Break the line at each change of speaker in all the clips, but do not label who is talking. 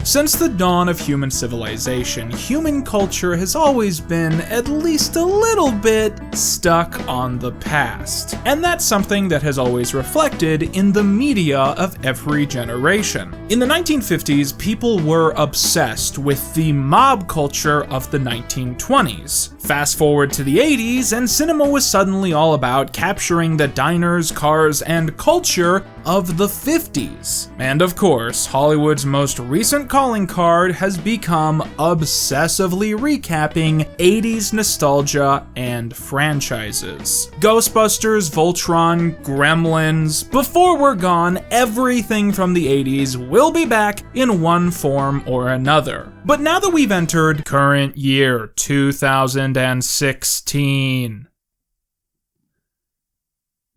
Since the dawn of human civilization, human culture has always been, at least a little bit, stuck on the past. And that's something that has always reflected in the media of every generation. In the 1950s, people were obsessed with the mob culture of the 1920s. Fast forward to the 80s, and cinema was suddenly all about capturing the diners, cars, and culture of the 50s. And of course, Hollywood's most recent calling card has become obsessively recapping 80s nostalgia and franchises. Ghostbusters, Voltron, Gremlins. Before we're gone, everything from the 80s will be back in one form or another. But now that we've entered current year 2016,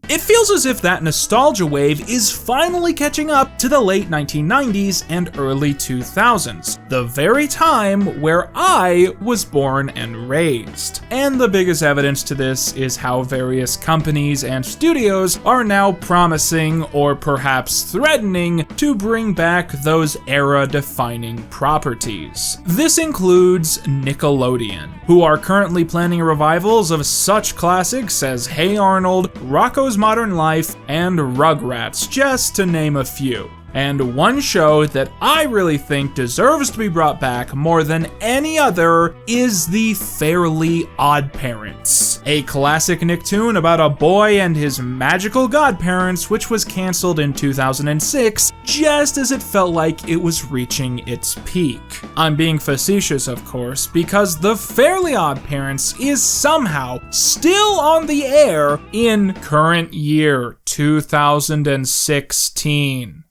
it feels as if that nostalgia wave is finally catching up to the late 1990s and early 2000s, the very time where I was born and raised. And the biggest evidence to this is how various companies and studios are now promising, or perhaps threatening, to bring back those era-defining properties. This includes Nickelodeon, who are currently planning revivals of such classics as Hey Arnold, Rocko's Modern Life, and Rugrats, just to name a few. And one show that I really think deserves to be brought back more than any other is the Fairly Oddparents, a classic Nicktoon about a boy and his magical godparents, which was canceled in 2006 just as it felt like it was reaching its peak. I'm being facetious, of course, because the Fairly Oddparents is somehow still on the air in current year 2016.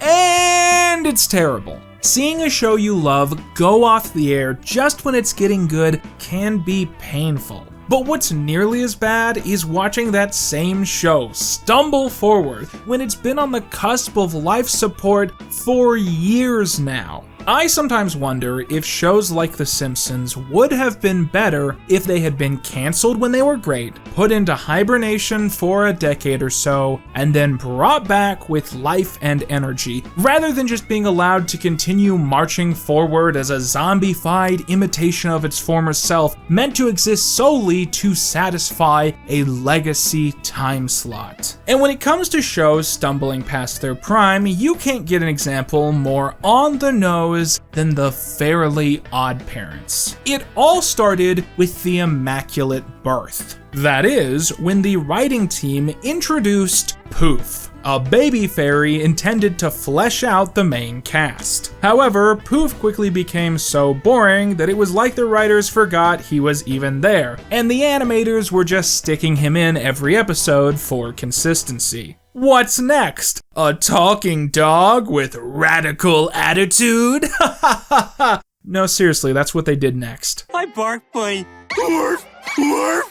And it's terrible. Seeing a show you love go off the air just when it's getting good can be painful. But what's nearly as bad is watching that same show stumble forward when it's been on the cusp of life support for years now. I sometimes wonder if shows like The Simpsons would have been better if they had been canceled when they were great, put into hibernation for a decade or so, and then brought back with life and energy, rather than just being allowed to continue marching forward as a zombified imitation of its former self, meant to exist solely to satisfy a legacy time slot. And when it comes to shows stumbling past their prime, you can't get an example more on the nose than the Fairly Oddparents. It all started with the Immaculate Birth. That is, when the writing team introduced Poof, a baby fairy intended to flesh out the main cast. However, Poof quickly became so boring that it was like the writers forgot he was even there, and the animators were just sticking him in every episode for consistency. What's next? A talking dog with radical attitude? No, seriously, that's what they did next.
I bark my dwarf, dwarf.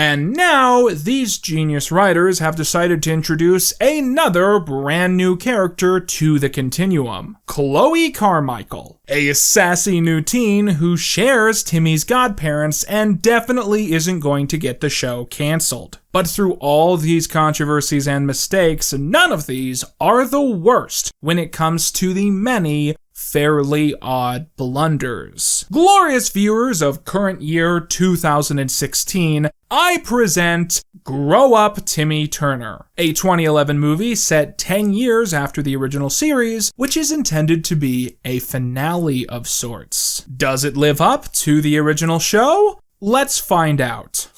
And now, these genius writers have decided to introduce another brand new character to the continuum, Chloe Carmichael, a sassy new teen who shares Timmy's godparents and definitely isn't going to get the show canceled. But through all these controversies and mistakes, none of these are the worst when it comes to the many fairly odd blunders. Glorious viewers of current year 2016, I present Grow Up Timmy Turner, a 2011 movie set 10 years after the original series, which is intended to be a finale of sorts. Does it live up to the original show? Let's find out.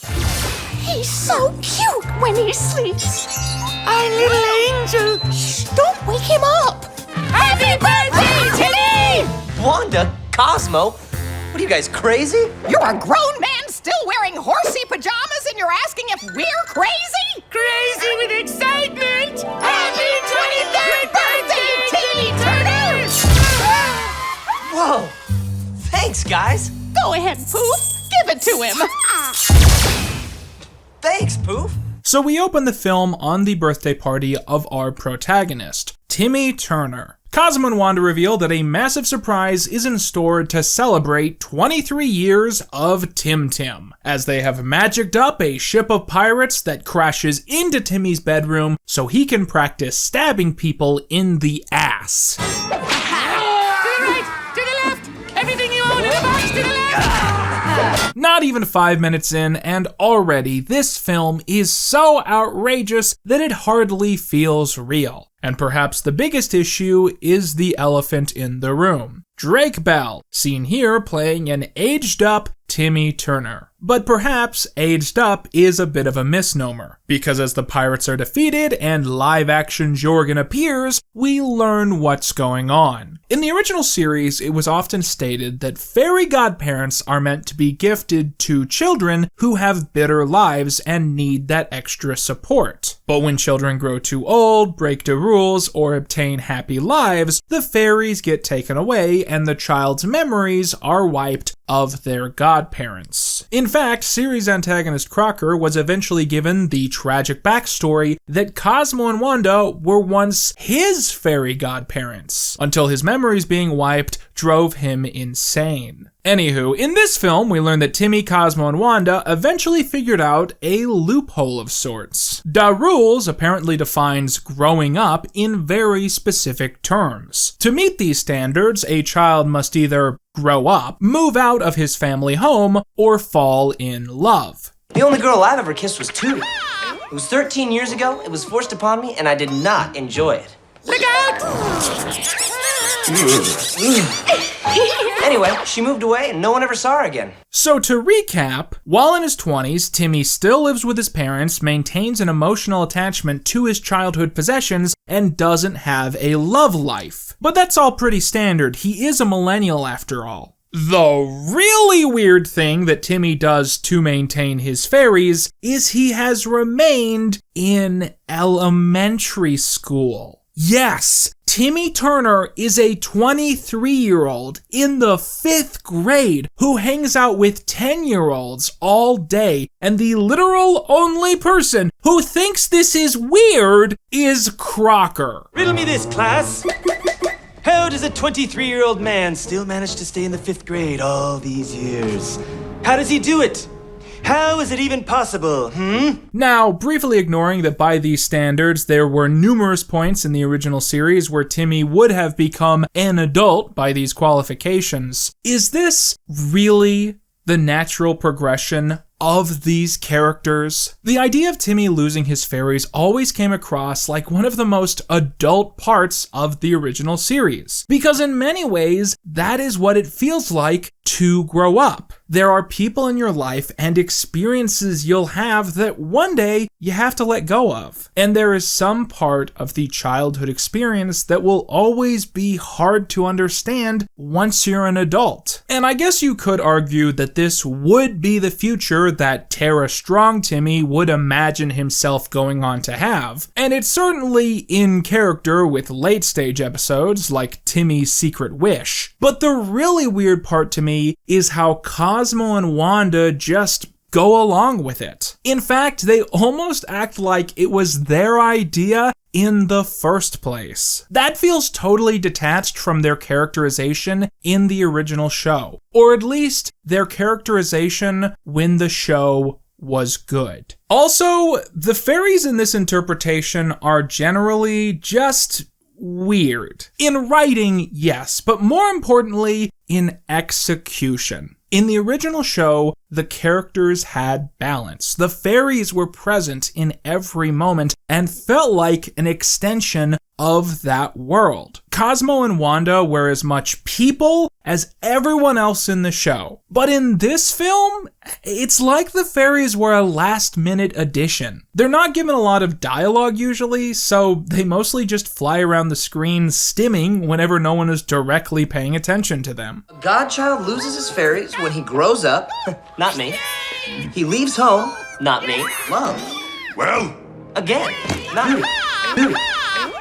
He's so cute when he sleeps.
Our little angel.
Shh, don't wake him up.
Happy birthday, Timmy!
Wanda? Cosmo? What are you guys, crazy?
You're a grown man still wearing horsey pajamas and you're asking if we're crazy?
Crazy with excitement!
Happy 23rd birthday, Timmy Turner!
Whoa! Thanks, guys.
Go ahead, Poof. Give it to him.
Thanks, Poof.
So we open the film on the birthday party of our protagonist, Timmy Turner. Cosmo and Wanda reveal that a massive surprise is in store to celebrate 23 years of Tim Tim, as they have magicked up a ship of pirates that crashes into Timmy's bedroom so he can practice stabbing people in the ass.
To the right, to the left, everything you own in the box to the left.
Not even 5 minutes in, and already this film is so outrageous that it hardly feels real. And perhaps the biggest issue is the elephant in the room. Drake Bell, seen here playing an aged-up Timmy Turner. But perhaps aged up is a bit of a misnomer, because as the pirates are defeated and live-action Jorgen appears, we learn what's going on. In the original series, it was often stated that fairy godparents are meant to be gifted to children who have bitter lives and need that extra support. But when children grow too old, break the rules, or obtain happy lives, the fairies get taken away and the child's memories are wiped of their godparents. In fact, series antagonist Crocker was eventually given the tragic backstory that Cosmo and Wanda were once his fairy godparents, until his memories being wiped drove him insane. Anywho, in this film, we learn that Timmy, Cosmo, and Wanda eventually figured out a loophole of sorts. Da Rules apparently defines growing up in very specific terms. To meet these standards, a child must either grow up, move out of his family home, or fall in love.
The only girl I've ever kissed was Tootie. It was 13 years ago, it was forced upon me, and I did not enjoy it.
Look out!
Anyway, she moved away and no one ever saw her again.
So to recap, while in his 20s, Timmy still lives with his parents, maintains an emotional attachment to his childhood possessions, and doesn't have a love life. But that's all pretty standard. He is a millennial after all. The really weird thing that Timmy does to maintain his fairies is he has remained in elementary school. Yes, Timmy Turner is a 23-year-old in the 5th grade who hangs out with 10-year-olds all day, and the literal only person who thinks this is weird is Crocker.
Riddle me this, class. How does a 23-year-old man still manage to stay in the 5th grade all these years? How does he do it? How is it even possible,
Now, briefly ignoring that by these standards, there were numerous points in the original series where Timmy would have become an adult by these qualifications, is this really the natural progression of these characters? The idea of Timmy losing his fairies always came across like one of the most adult parts of the original series, because in many ways, that is what it feels like to grow up. There are people in your life and experiences you'll have that one day you have to let go of. And there is some part of the childhood experience that will always be hard to understand once you're an adult. And I guess you could argue that this would be the future that Tara Strong Timmy would imagine himself going on to have. And it's certainly in character with late stage episodes like Timmy's Secret Wish. But the really weird part to me is how Cosmo and Wanda just go along with it. In fact, they almost act like it was their idea in the first place. That feels totally detached from their characterization in the original show, or at least their characterization when the show was good. Also, the fairies in this interpretation are generally just weird. In writing, yes, but more importantly, in execution. In the original show, the characters had balance. The fairies were present in every moment and felt like an extension of that world. Cosmo and Wanda were as much people as everyone else in the show. But in this film, it's like the fairies were a last-minute addition. They're not given a lot of dialogue usually, so they mostly just fly around the screen stimming whenever no one is directly paying attention to them.
A godchild loses his fairies when he grows up. Not me. He leaves home. Not me. Love.
Well?
Again. Not me.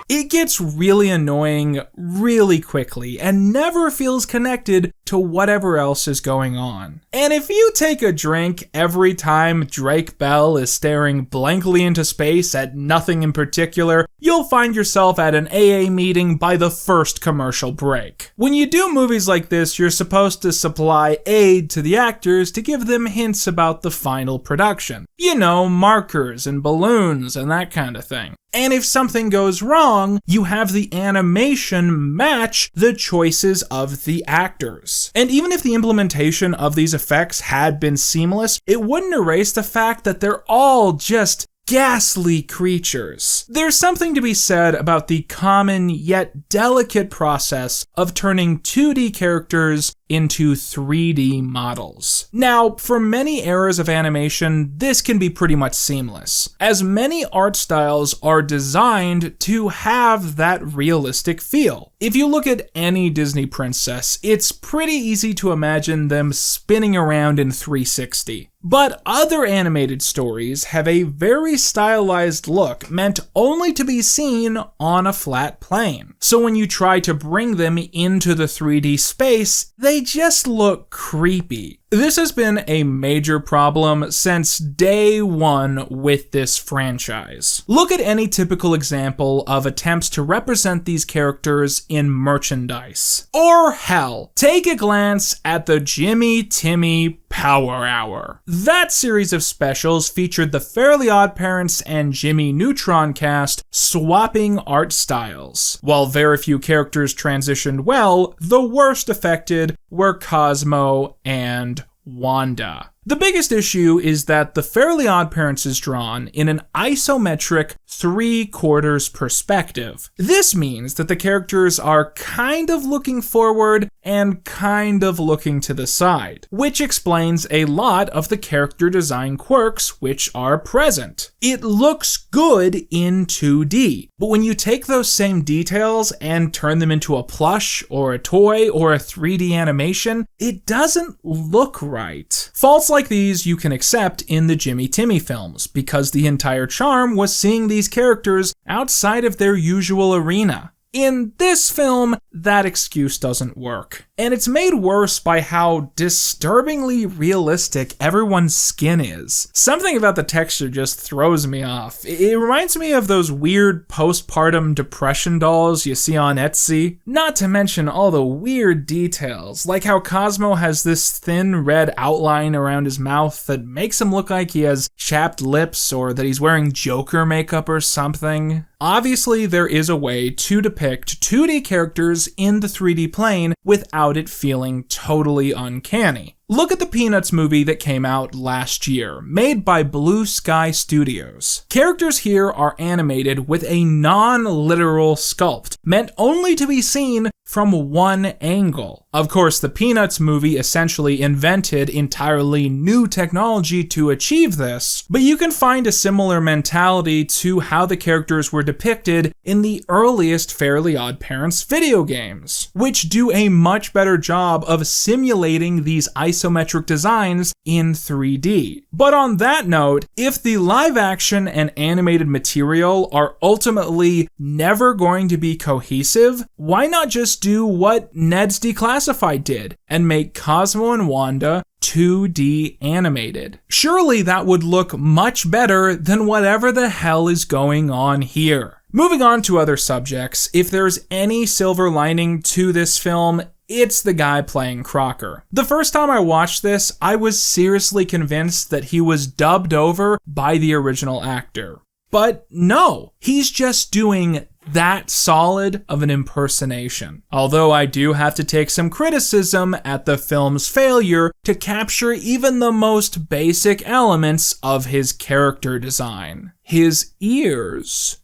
It gets really annoying really quickly and never feels connected to whatever else is going on. And if you take a drink every time Drake Bell is staring blankly into space at nothing in particular, you'll find yourself at an AA meeting by the first commercial break. When you do movies like this, you're supposed to supply aid to the actors to give them hints about the final production. You know, markers and balloons and that kind of thing. And if something goes wrong, you have the animation match the choices of the actors. And even if the implementation of these effects had been seamless, it wouldn't erase the fact that they're all just ghastly creatures. There's something to be said about the common yet delicate process of turning 2D characters into 3D models. Now, for many eras of animation, this can be pretty much seamless, as many art styles are designed to have that realistic feel. If you look at any Disney princess, it's pretty easy to imagine them spinning around in 360. But other animated stories have a very stylized look meant only to be seen on a flat plane. So when you try to bring them into the 3D space, they just look creepy. This has been a major problem since day one with this franchise. Look at any typical example of attempts to represent these characters in merchandise. Or hell, take a glance at the Jimmy Timmy Power Hour. That series of specials featured the Fairly Oddparents and Jimmy Neutron cast swapping art styles. While very few characters transitioned well, the worst affected were Cosmo and Wanda. The biggest issue is that the Fairly Oddparents is drawn in an isometric 3/4 perspective. This means that the characters are kind of looking forward and kind of looking to the side, which explains a lot of the character design quirks which are present. It looks good in 2D, but when you take those same details and turn them into a plush or a toy or a 3D animation, it doesn't look right. Faults like these you can accept in the Jimmy Timmy films, because the entire charm was seeing these characters outside of their usual arena. In this film, that excuse doesn't work. And it's made worse by how disturbingly realistic everyone's skin is. Something about the texture just throws me off. It reminds me of those weird postpartum depression dolls you see on Etsy. Not to mention all the weird details, like how Cosmo has this thin red outline around his mouth that makes him look like he has chapped lips or that he's wearing Joker makeup or something. Obviously, there is a way to depict 2D characters in the 3D plane without it feeling totally uncanny. Look at the Peanuts movie that came out last year, made by Blue Sky Studios. Characters here are animated with a non-literal sculpt, meant only to be seen from one angle. Of course, the Peanuts movie essentially invented entirely new technology to achieve this, but you can find a similar mentality to how the characters were depicted in the earliest Fairly Oddparents video games, which do a much better job of simulating these isometric designs in 3D. But on that note, if the live action and animated material are ultimately never going to be cohesive, why not just do what Ned's Declassified did and make Cosmo and Wanda 2D animated? Surely that would look much better than whatever the hell is going on here. Moving on to other subjects, if there's any silver lining to this film, it's the guy playing Crocker. The first time I watched this, I was seriously convinced that he was dubbed over by the original actor. But no, he's just doing that solid of an impersonation. Although I do have to take some criticism at the film's failure to capture even the most basic elements of his character design. His ears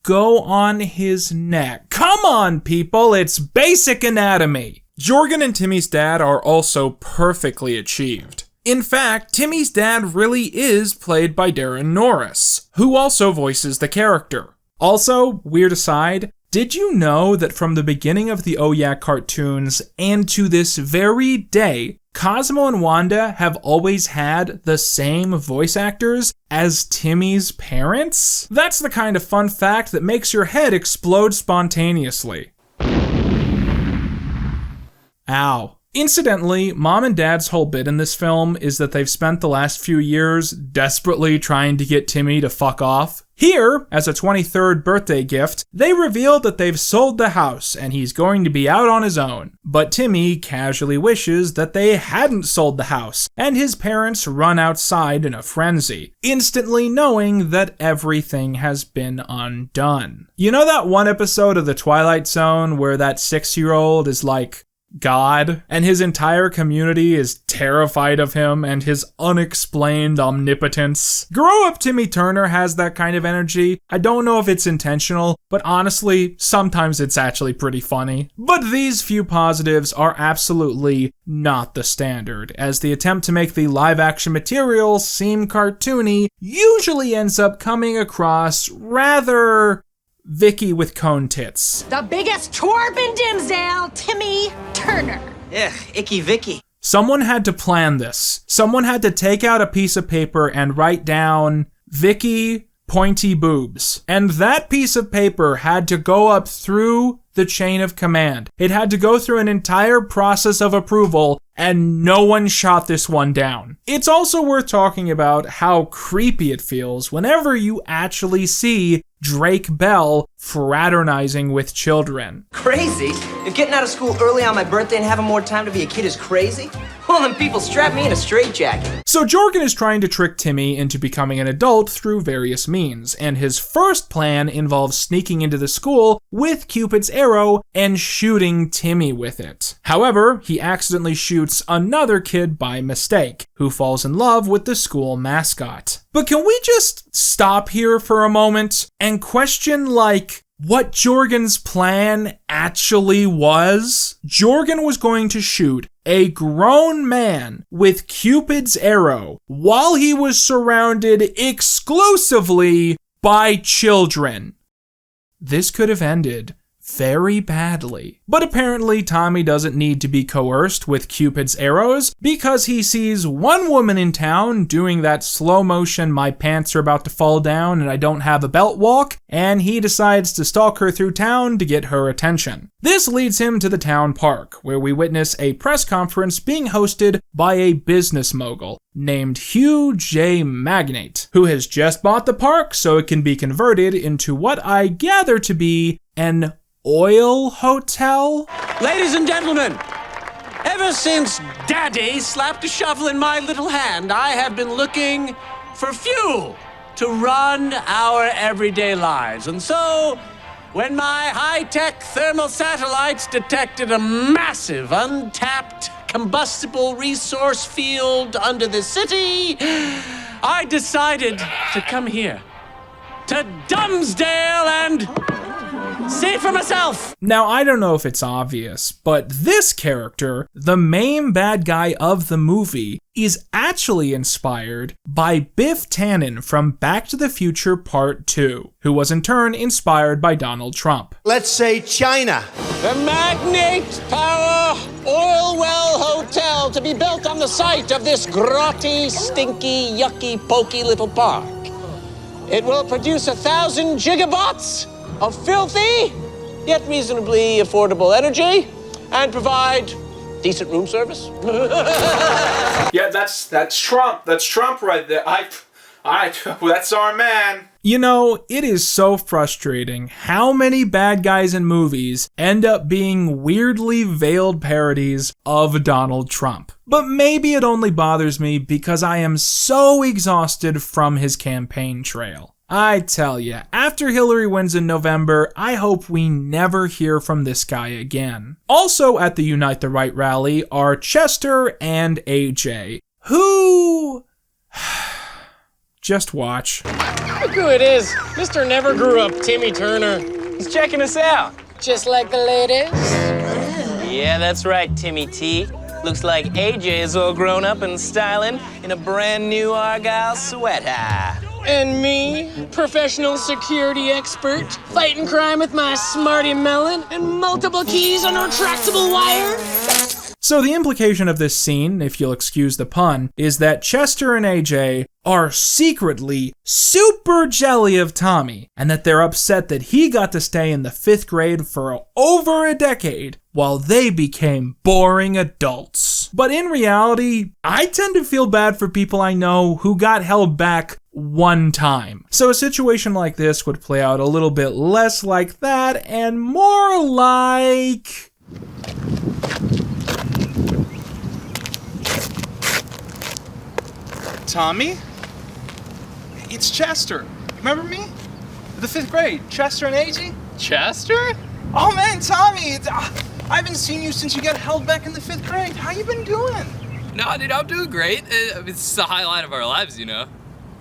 go on his neck. Come on, people, it's basic anatomy. Jorgen and Timmy's dad are also perfectly achieved. In fact, Timmy's dad really is played by Darren Norris, who also voices the character. Also, weird aside, did you know that from the beginning of the ᴄᴜʀᴇᴛ cartoons and to this very day, Cosmo and Wanda have always had the same voice actors as Timmy's parents? That's the kind of fun fact that makes your head explode spontaneously. Ow. Incidentally, Mom and Dad's whole bit in this film is that they've spent the last few years desperately trying to get Timmy to fuck off. Here, as a 23rd birthday gift, they reveal that they've sold the house and he's going to be out on his own. But Timmy casually wishes that they hadn't sold the house, and his parents run outside in a frenzy, instantly knowing that everything has been undone. You know that one episode of The Twilight Zone where that 6-year-old is like God, and his entire community is terrified of him and his unexplained omnipotence? Grow Up Timmy Turner has that kind of energy. I don't know if it's intentional, but honestly, sometimes it's actually pretty funny. But these few positives are absolutely not the standard, as the attempt to make the live-action material seem cartoony usually ends up coming across rather Vicky with cone tits.
The biggest twerp in Dimsdale, Timmy Turner.
Ugh, icky Vicky.
Someone had to plan this. Someone had to take out a piece of paper and write down Vicky pointy boobs. And that piece of paper had to go up through the chain of command. It had to go through an entire process of approval, and no one shot this one down. It's also worth talking about how creepy it feels whenever you actually see Drake Bell fraternizing with children.
Crazy? If getting out of school early on my birthday and having more time to be a kid is crazy? Well, then people strap me in a straitjacket.
So Jorgen is trying to trick Timmy into becoming an adult through various means, and his first plan involves sneaking into the school with Cupid's arrow and shooting Timmy with it. However, he accidentally shoots another kid by mistake, who falls in love with the school mascot. But can we just stop here for a moment and question, what Jorgen's plan actually was? Jorgen was going to shoot a grown man with Cupid's arrow while he was surrounded exclusively by children. This could have ended very badly. But apparently Tommy doesn't need to be coerced with Cupid's arrows because he sees one woman in town doing that slow motion my pants are about to fall down and I don't have a belt walk, and he decides to stalk her through town to get her attention. This leads him to the town park, where we witness a press conference being hosted by a business mogul named Hugh J. Magnate, who has just bought the park so it can be converted into what I gather to be an oil hotel?
Ladies and gentlemen, ever since Daddy slapped a shovel in my little hand, I have been looking for fuel to run our everyday lives. And so, when my high-tech thermal satellites detected a massive, untapped, combustible resource field under the city, I decided to come here, to Dimsdale, and see for myself.
Now, I don't know if it's obvious, but this character, the main bad guy of the movie, is actually inspired by Biff Tannen from Back to the Future Part 2, who was in turn inspired by Donald Trump.
Let's say China.
The Magnate Power Oil Well Hotel to be built on the site of this grotty, stinky, yucky, pokey little park. It will produce 1,000 gigawatts of filthy, yet reasonably affordable energy, and provide decent room service.
Yeah, that's Trump. That's Trump right there. That's our man. You know, it is so frustrating how many bad guys in movies end up being weirdly veiled parodies of Donald Trump. But maybe it only bothers me because I am so exhausted from his campaign trail. I tell ya, after Hillary wins in November, I hope we never hear from this guy again. Also at the Unite the Right rally are Chester and AJ, who... Just watch.
Look who it is, Mr. Never Grew Up Timmy Turner. He's checking us out. Just like the ladies?
Yeah, that's right, Timmy T. Looks like AJ is all grown up and styling in a brand new Argyle sweater.
And me, professional security expert, fighting crime with my smarty melon and multiple keys on a retractable wire.
So the implication of this scene, if you'll excuse the pun, is that Chester and AJ are secretly super jelly of Tommy, and that they're upset that he got to stay in the 5th grade for over a decade while they became boring adults. But in reality, I tend to feel bad for people I know who got held back one time. So a situation like this would play out a little bit less like that and more like...
Tommy? It's Chester. Remember me? The 5th grade. Chester and AJ?
Chester?
Oh man, Tommy! I haven't seen you since you got held back in the 5th grade. How you been doing?
No, dude, I'm doing great. It's the highlight of our lives, you know?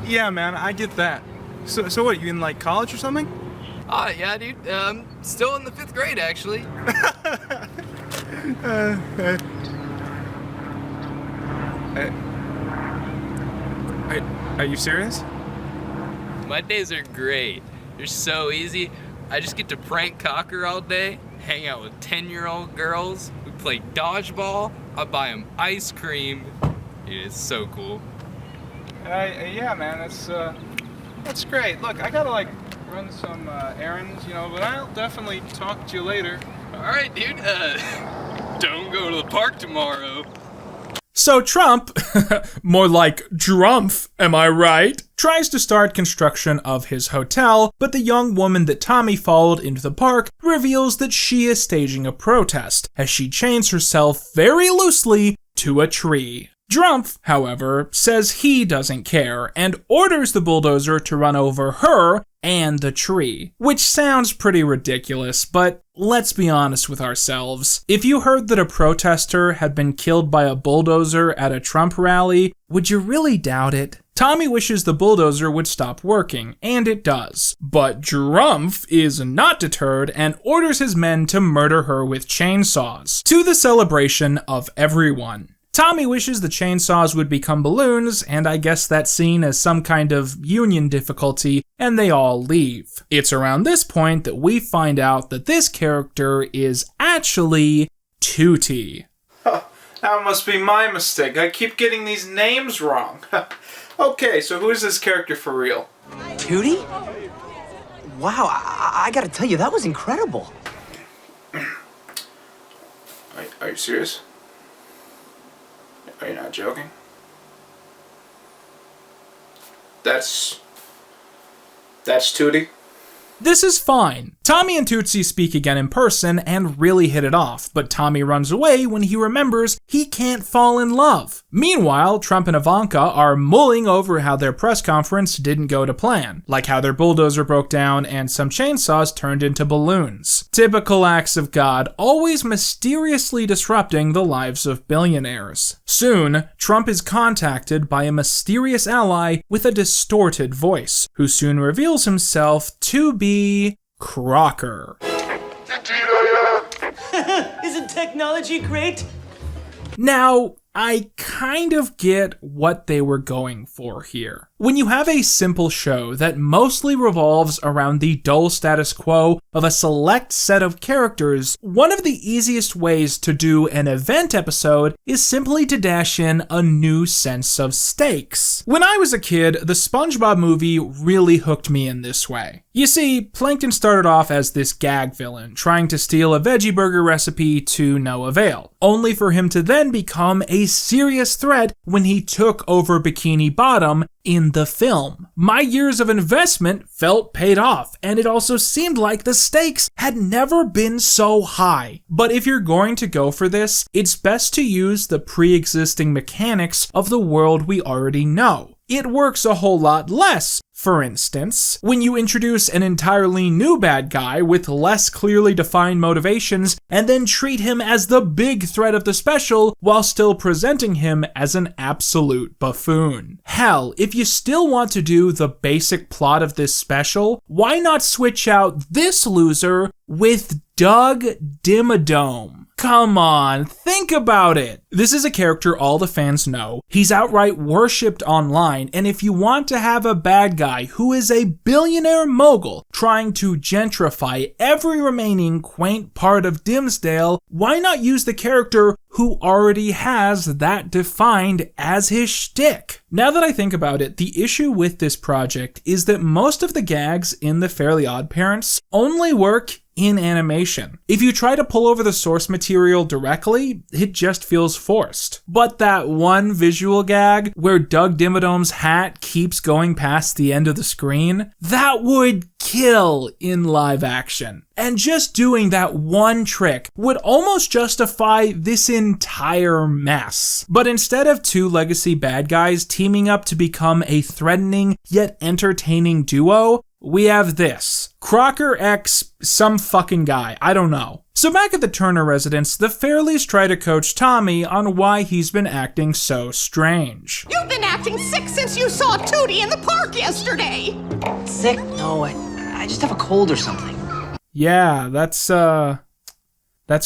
Yeah, man, I get that. So what, you in like college or something?
Yeah, dude. Still in the 5th grade, actually.
Are you serious?
My days are great. They're so easy. I just get to prank Crocker all day, hang out with 10-year-old girls, we play dodgeball, I buy them ice cream. Dude, it's so cool.
Yeah, man, that's great. Look, I gotta like run some errands, you know, but I'll definitely talk to you later.
All right, dude. Don't go to the park tomorrow.
So Trump, more like Drumpf, am I right, tries to start construction of his hotel, but the young woman that Tommy followed into the park reveals that she is staging a protest, as she chains herself very loosely to a tree. Drumpf, however, says he doesn't care, and orders the bulldozer to run over her and the tree, which sounds pretty ridiculous, but let's be honest with ourselves. If you heard that a protester had been killed by a bulldozer at a Trump rally, would you really doubt it? Tommy wishes the bulldozer would stop working, and it does. But Drumpf is not deterred and orders his men to murder her with chainsaws, to the celebration of everyone. Tommy wishes the chainsaws would become balloons, and I guess that's seen as some kind of union difficulty, and they all leave. It's around this point that we find out that this character is actually Tootie.
That must be my mistake. I keep getting these names wrong. Okay, so who is this character for real?
Tootie? Wow, I gotta tell you, that was incredible.
Are you serious? Are you not joking? That's Tootie?
This is fine. Tommy and Tootsie speak again in person and really hit it off, but Tommy runs away when he remembers he can't fall in love. Meanwhile, Trump and Ivanka are mulling over how their press conference didn't go to plan, like how their bulldozer broke down and some chainsaws turned into balloons. Typical acts of God, always mysteriously disrupting the lives of billionaires. Soon, Trump is contacted by a mysterious ally with a distorted voice, who soon reveals himself to be Crocker.
Isn't technology great?
Now, I kind of get what they were going for here. When you have a simple show that mostly revolves around the dull status quo of a select set of characters, one of the easiest ways to do an event episode is simply to dash in a new sense of stakes. When I was a kid, the SpongeBob movie really hooked me in this way. You see, Plankton started off as this gag villain, trying to steal a veggie burger recipe to no avail, only for him to then become a serious threat when he took over Bikini Bottom in the film. My years of investment felt paid off, and it also seemed like the stakes had never been so high. But if you're going to go for this, it's best to use the pre-existing mechanics of the world we already know. It works a whole lot less, for instance, when you introduce an entirely new bad guy with less clearly defined motivations and then treat him as the big threat of the special while still presenting him as an absolute buffoon. Hell, if you still want to do the basic plot of this special, why not switch out this loser with Doug Dimmadome? Come on, think about it. This is a character all the fans know. He's outright worshipped online, and if you want to have a bad guy who is a billionaire mogul trying to gentrify every remaining quaint part of Dimsdale, why not use the character who already has that defined as his shtick. Now that I think about it, the issue with this project is that most of the gags in the Fairly Oddparents only work in animation. If you try to pull over the source material directly, it just feels forced. But that one visual gag where Doug Dimmadome's hat keeps going past the end of the screen, that would kill in live action. And just doing that one trick would almost justify this entire mess. But instead of two legacy bad guys teaming up to become a threatening yet entertaining duo, we have this. Crocker x some fucking guy, I don't know. So back at the Turner residence, the Fairlies try to coach Tommy on why he's been acting so strange.
You've been acting sick since you saw Tootie in the park yesterday.
Sick? No, I just have a cold or something.
Yeah, that's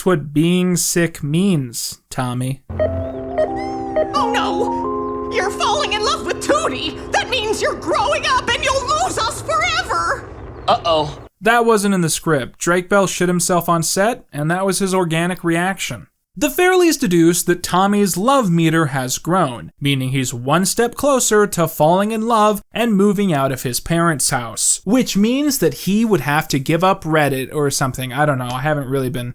what being sick means, Tommy.
Oh no! You're falling in love with Tootie! That means you're growing up and you'll lose us forever!
Uh-oh.
That wasn't in the script. Drake Bell shit himself on set, and that was his organic reaction. The Fairlies deduce that Tommy's love meter has grown, meaning he's one step closer to falling in love and moving out of his parents' house, which means that he would have to give up Reddit or something. I don't know, I haven't really been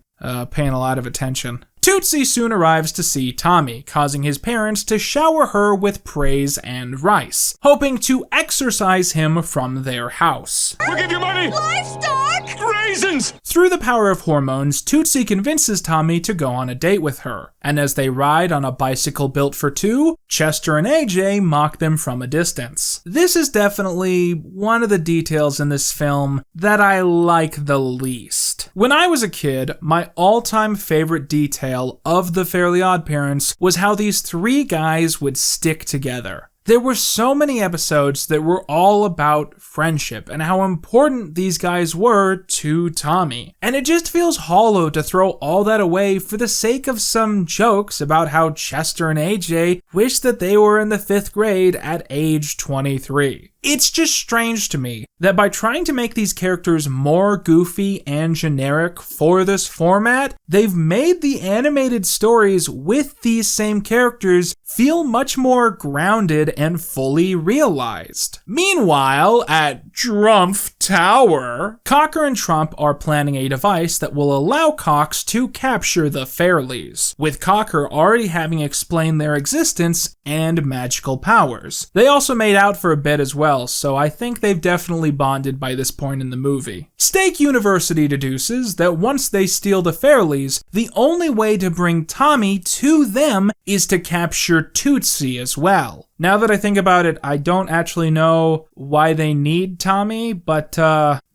paying a lot of attention. Tootsie soon arrives to see Tommy, causing his parents to shower her with praise and rice, hoping to exorcise him from their house.
We'll give you money!
Livestock!
Raisins!
Through the power of hormones, Tootsie convinces Tommy to go on a date with her, and as they ride on a bicycle built for two, Chester and AJ mock them from a distance. This is definitely one of the details in this film that I like the least. When I was a kid, my all-time favorite detail of the Fairly Oddparents was how these three guys would stick together. There were so many episodes that were all about friendship and how important these guys were to Tommy. And it just feels hollow to throw all that away for the sake of some jokes about how Chester and AJ wish that they were in the 5th grade at age 23. It's just strange to me that by trying to make these characters more goofy and generic for this format, they've made the animated stories with these same characters feel much more grounded and fully realized. Meanwhile, at Drumpf Tower, Crocker and Trump are planning a device that will allow Cox to capture the Fairlies, with Crocker already having explained their existence and magical powers. They also made out for a bit as well, so I think they've definitely bonded by this point in the movie. Stake University deduces that once they steal the Fairlies, the only way to bring Tommy to them is to capture Tootsie as well. Now that I think about it, I don't actually know why they need Tommy, but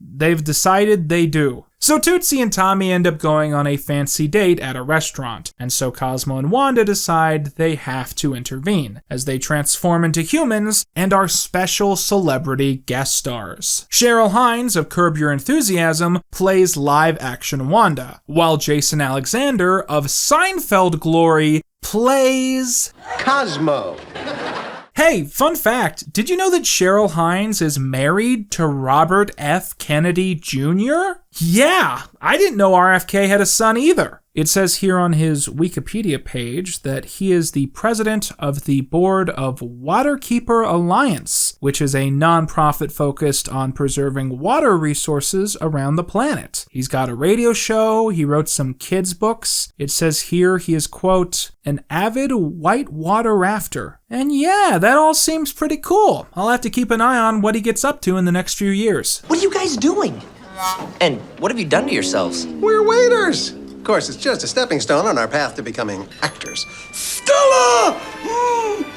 they've decided they do. So Tootsie and Tommy end up going on a fancy date at a restaurant, and so Cosmo and Wanda decide they have to intervene, as they transform into humans and are special celebrity guest stars. Cheryl Hines of Curb Your Enthusiasm plays live-action Wanda, while Jason Alexander of Seinfeld glory plays
Cosmo.
Hey, fun fact, did you know that Cheryl Hines is married to Robert F. Kennedy Jr.? Yeah, I didn't know RFK had a son either. It says here on his Wikipedia page that he is the president of the board of Waterkeeper Alliance, which is a nonprofit focused on preserving water resources around the planet. He's got a radio show, he wrote some kids' books. It says here he is, quote, an avid whitewater rafter. And yeah, that all seems pretty cool. I'll have to keep an eye on what he gets up to in the next few years.
What are you guys doing? And what have you done to yourselves?
We're waiters. Of course, it's just a stepping stone on our path to becoming actors. Stella!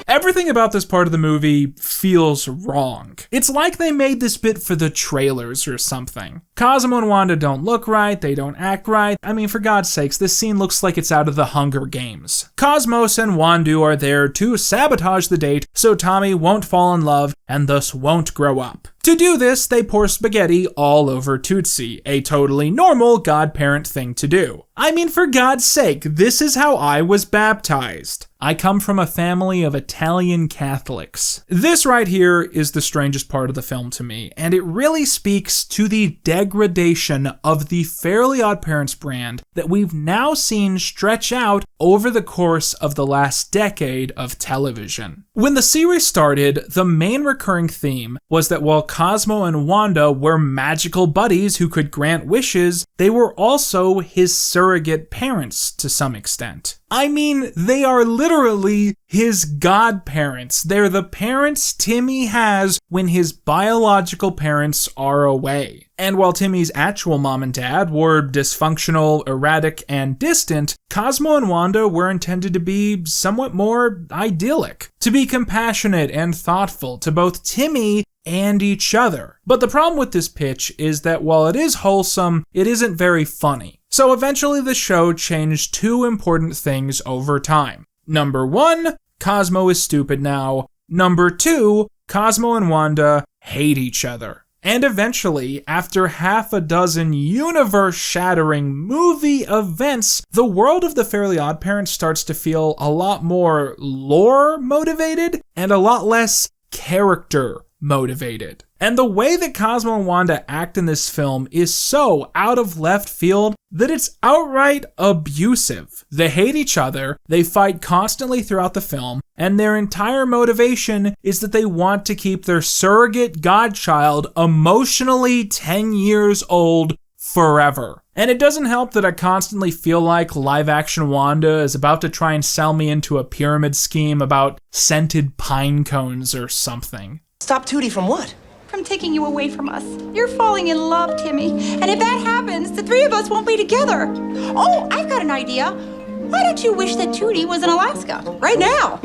Everything about this part of the movie feels wrong. It's like they made this bit for the trailers or something. Cosmo and Wanda don't look right, they don't act right. I mean, for God's sakes, this scene looks like it's out of the Hunger Games. Cosmos and Wanda are there to sabotage the date so Tommy won't fall in love and thus won't grow up. To do this, they pour spaghetti all over Tootsie, a totally normal godparent thing to do. I mean, for God's sake, this is how I was baptized. I come from a family of Italian Catholics. This right here is the strangest part of the film to me, and it really speaks to the degradation of the Fairly Oddparents brand that we've now seen stretch out over the course of the last decade of television. When the series started, the main recurring theme was that while Cosmo and Wanda were magical buddies who could grant wishes, they were also his surrogate parents to some extent. I mean, they are literally his godparents. They're the parents Timmy has when his biological parents are away. And while Timmy's actual mom and dad were dysfunctional, erratic, and distant, Cosmo and Wanda were intended to be somewhat more idyllic, to be compassionate and thoughtful to both Timmy and each other. But the problem with this pitch is that while it is wholesome, it isn't very funny. So eventually the show changed two important things over time. Number one, Cosmo is stupid now. Number two, Cosmo and Wanda hate each other. And eventually, after half a dozen universe-shattering movie events, the world of the Fairly Oddparents starts to feel a lot more lore-motivated and a lot less character-motivated. And the way that Cosmo and Wanda act in this film is so out of left field that it's outright abusive. They hate each other, they fight constantly throughout the film, and their entire motivation is that they want to keep their surrogate godchild emotionally 10 years old forever. And it doesn't help that I constantly feel like live-action Wanda is about to try and sell me into a pyramid scheme about scented pine cones or something.
Stop Tootie from what?
From taking you away from us. You're falling in love, Timmy. And if that happens, the three of us won't be together. Oh, I've got an idea. Why don't you wish that Tootie was in Alaska right now?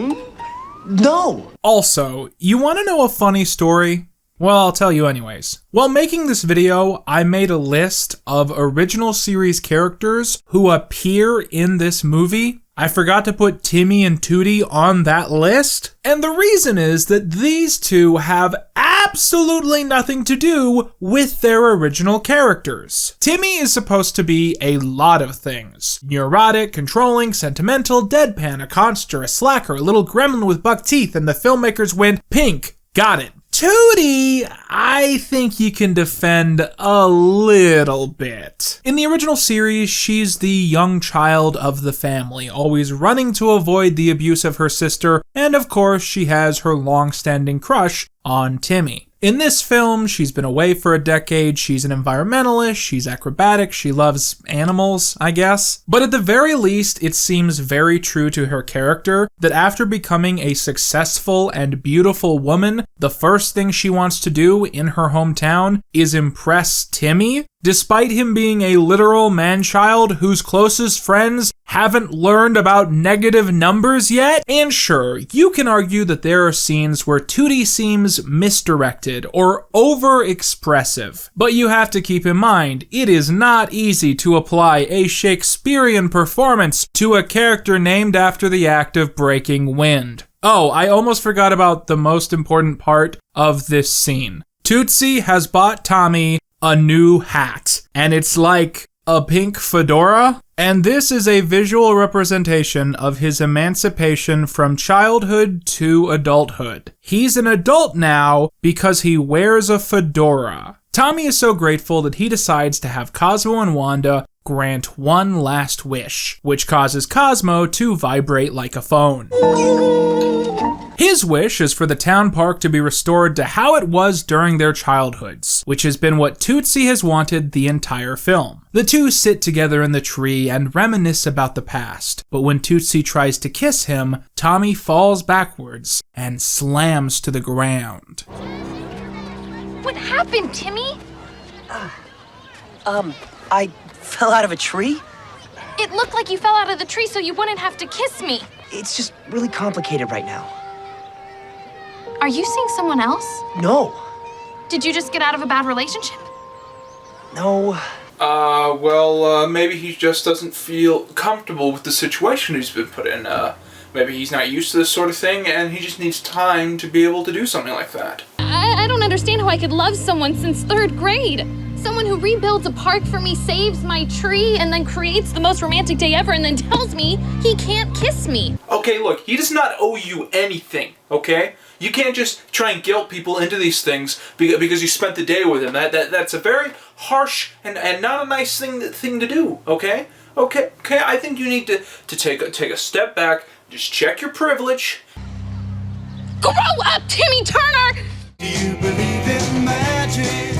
No.
Also, you want to know a funny story? Well, I'll tell you anyways. While making this video, I made a list of original series characters who appear in this movie. I forgot to put Timmy and Tootie on that list, and the reason is that these two have absolutely nothing to do with their original characters. Timmy is supposed to be a lot of things. Neurotic, controlling, sentimental, deadpan, a conster, a slacker, a little gremlin with buck teeth, and the filmmakers went, pink, got it. Tootie, I think you can defend a little bit. In the original series, she's the young child of the family, always running to avoid the abuse of her sister, and of course, she has her long-standing crush on Timmy. In this film, she's been away for a decade, she's an environmentalist, she's acrobatic, she loves animals, I guess. But at the very least, it seems very true to her character that after becoming a successful and beautiful woman, the first thing she wants to do in her hometown is impress Timmy, despite him being a literal man-child whose closest friends haven't learned about negative numbers yet. And sure, you can argue that there are scenes where Tootie seems misdirected or over-expressive, but you have to keep in mind, it is not easy to apply a Shakespearean performance to a character named after the act of breaking wind. Oh, I almost forgot about the most important part of this scene. Tootsie has bought Tommy a new hat, and it's like a pink fedora. And this is a visual representation of his emancipation from childhood to adulthood. He's an adult now because he wears a fedora. Tommy is so grateful that he decides to have Cosmo and Wanda grant one last wish, which causes Cosmo to vibrate like a phone. His wish is for the town park to be restored to how it was during their childhoods, which has been what Tootsie has wanted the entire film. The two sit together in the tree and reminisce about the past, but when Tootsie tries to kiss him, Tommy falls backwards and slams to the ground.
What happened, Timmy?
I fell out of a tree?
It looked like you fell out of the tree so you wouldn't have to kiss me.
It's just really complicated right now.
Are you seeing someone else?
No.
Did you just get out of a bad relationship?
No.
Maybe he just doesn't feel comfortable with the situation he's been put in. Maybe he's not used to this sort of thing, and he just needs time to be able to do something like that.
I don't understand how I could love someone since 3rd grade. Someone someone who rebuilds a park for me, saves my tree, and then creates the most romantic day ever, and then tells me he can't kiss me.
Okay, look, he does not owe you anything, okay? You can't just try and guilt people into these things because you spent the day with him. That's a very harsh and not a nice thing to do, okay? Okay, I think you need to take a step back, just check your privilege.
Grow up, Timmy Turner!
Do you believe in magic?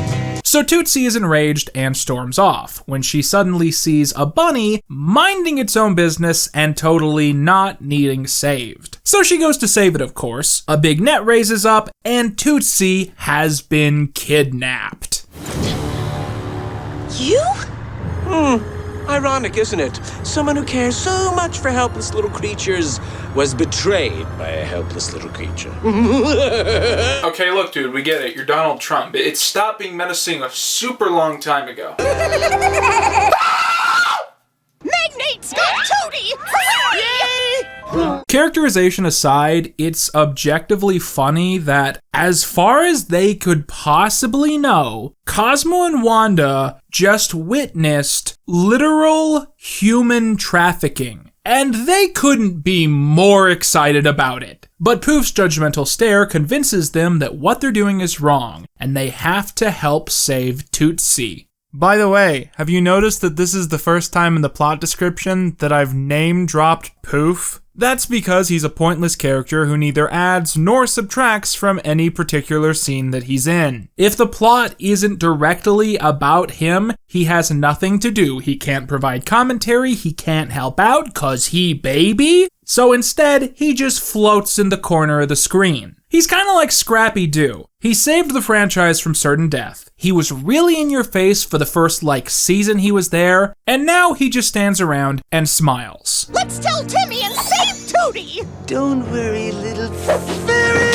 So Tootsie is enraged and storms off when she suddenly sees a bunny minding its own business and totally not needing saved. So she goes to save it, of course. A big net raises up and Tootsie has been kidnapped.
You?
Ironic, isn't it? Someone who cares so much for helpless little creatures was betrayed by a helpless little creature.
Okay, look, dude, we get it. You're Donald Trump. It stopped being menacing a super long time ago.
Magnate's got Tootie! Yay!
Characterization aside, it's objectively funny that, as far as they could possibly know, Cosmo and Wanda just witnessed literal human trafficking. And they couldn't be more excited about it. But Poof's judgmental stare convinces them that what they're doing is wrong, and they have to help save Tootsie. By the way, have you noticed that this is the first time in the plot description that I've name-dropped Poof? That's because he's a pointless character who neither adds nor subtracts from any particular scene that he's in. If the plot isn't directly about him, he has nothing to do. He can't provide commentary, he can't help out, 'cause he baby. So instead, he just floats in the corner of the screen. He's kinda like Scrappy-Doo. He saved the franchise from certain death. He was really in your face for the first, season he was there, and now he just stands around and smiles.
Let's tell Timmy and save Tootie!
Don't worry, little fairy.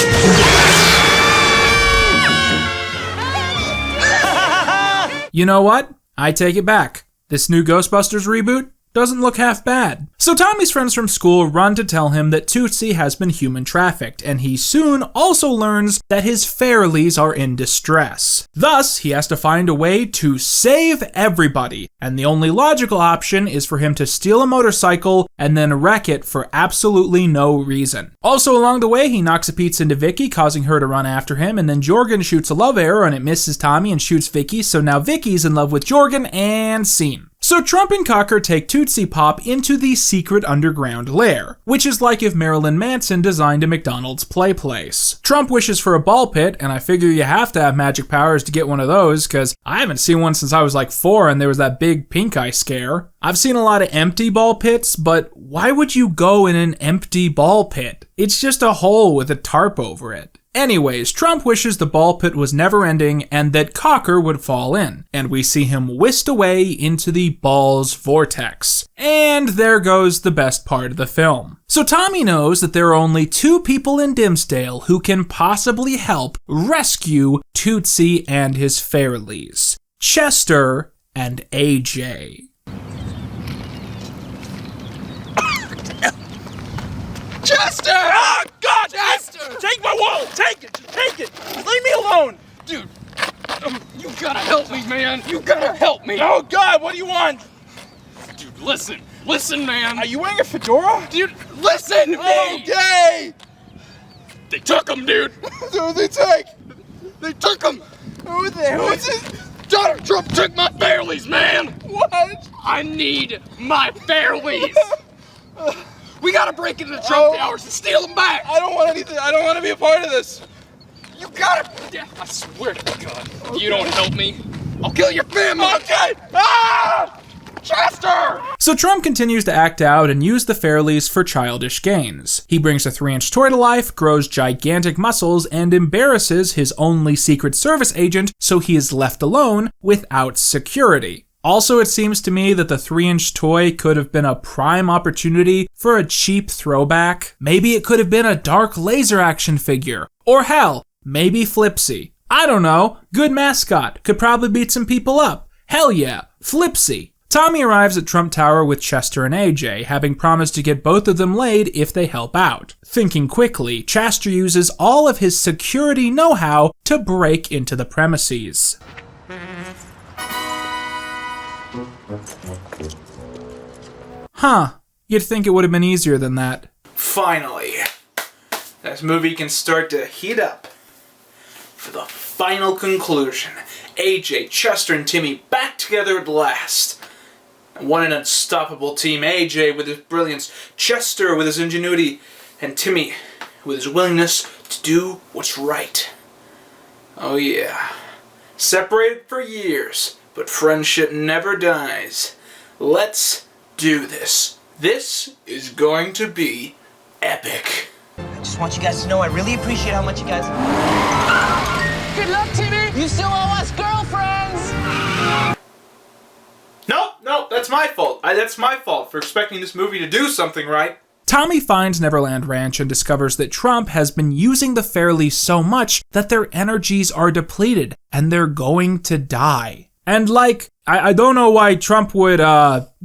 You know what? I take it back. This new Ghostbusters reboot doesn't look half bad. So Tommy's friends from school run to tell him that Tootsie has been human trafficked, and he soon also learns that his Fairlies are in distress. Thus, he has to find a way to save everybody, and the only logical option is for him to steal a motorcycle and then wreck it for absolutely no reason. Also along the way, he knocks a pizza into Vicky, causing her to run after him, and then Jorgen shoots a love arrow and it misses Tommy and shoots Vicky, so now Vicky's in love with Jorgen, and scene. So Trump and Crocker take Tootsie Pop into the secret underground lair, which is like if Marilyn Manson designed a McDonald's play place. Trump wishes for a ball pit, and I figure you have to have magic powers to get one of those, because I haven't seen one since I was 4 and there was that big pink eye scare. I've seen a lot of empty ball pits, but why would you go in an empty ball pit? It's just a hole with a tarp over it. Anyways, Trump wishes the ball pit was never ending and that Crocker would fall in, and we see him whisked away into the ball's vortex. And there goes the best part of the film. So Tommy knows that there are only 2 people in Dimsdale who can possibly help rescue Tootsie and his Fairlies: Chester and AJ.
Chester! Oh, God! Chester! Take my wallet! Take it! Take it! Leave me alone! Dude, you gotta help me, man! You gotta help me! Oh, God, what do you want? Dude, listen! Listen, man! Are you wearing a fedora? Dude, listen to me! Okay! They took him, dude! Who did they take? They took him! Who is it? Donald Trump took my Fairlies, man! What? I need my Fairlies! We gotta break into the Trump Towers and steal them back! I don't want anything. I don't want to be a part of this. You gotta... Yeah, I swear to God, if you don't help me, I'll kill your family! Okay! Ah! Chester!
So Trump continues to act out and use the Fairlies for childish gains. He brings a 3-inch toy to life, grows gigantic muscles, and embarrasses his only Secret Service agent, so he is left alone without security. Also, it seems to me that the 3-inch toy could have been a prime opportunity for a cheap throwback. Maybe it could have been a dark laser action figure. Or hell, maybe Flipsy. I don't know. Good mascot. Could probably beat some people up. Hell yeah, Flipsy. Tommy arrives at Trump Tower with Chester and AJ, having promised to get both of them laid if they help out. Thinking quickly, Chester uses all of his security know-how to break into the premises. Huh, you'd think it would have been easier than that.
Finally, this movie can start to heat up for the final conclusion. AJ, Chester, and Timmy back together at last. What an unstoppable team. AJ with his brilliance, Chester with his ingenuity, and Timmy with his willingness to do what's right. Oh yeah. Separated for years, but friendship never dies. Let's do this. This is going to be epic.
I just want you guys to know I really appreciate how much you guys...
Good luck, Timmy! You still owe us girlfriends!
Nope, that's my fault. That's my fault for expecting this movie to do something right.
Tommy finds Neverland Ranch and discovers that Trump has been using the Fairlies so much that their energies are depleted and they're going to die. And like, I don't know why Trump would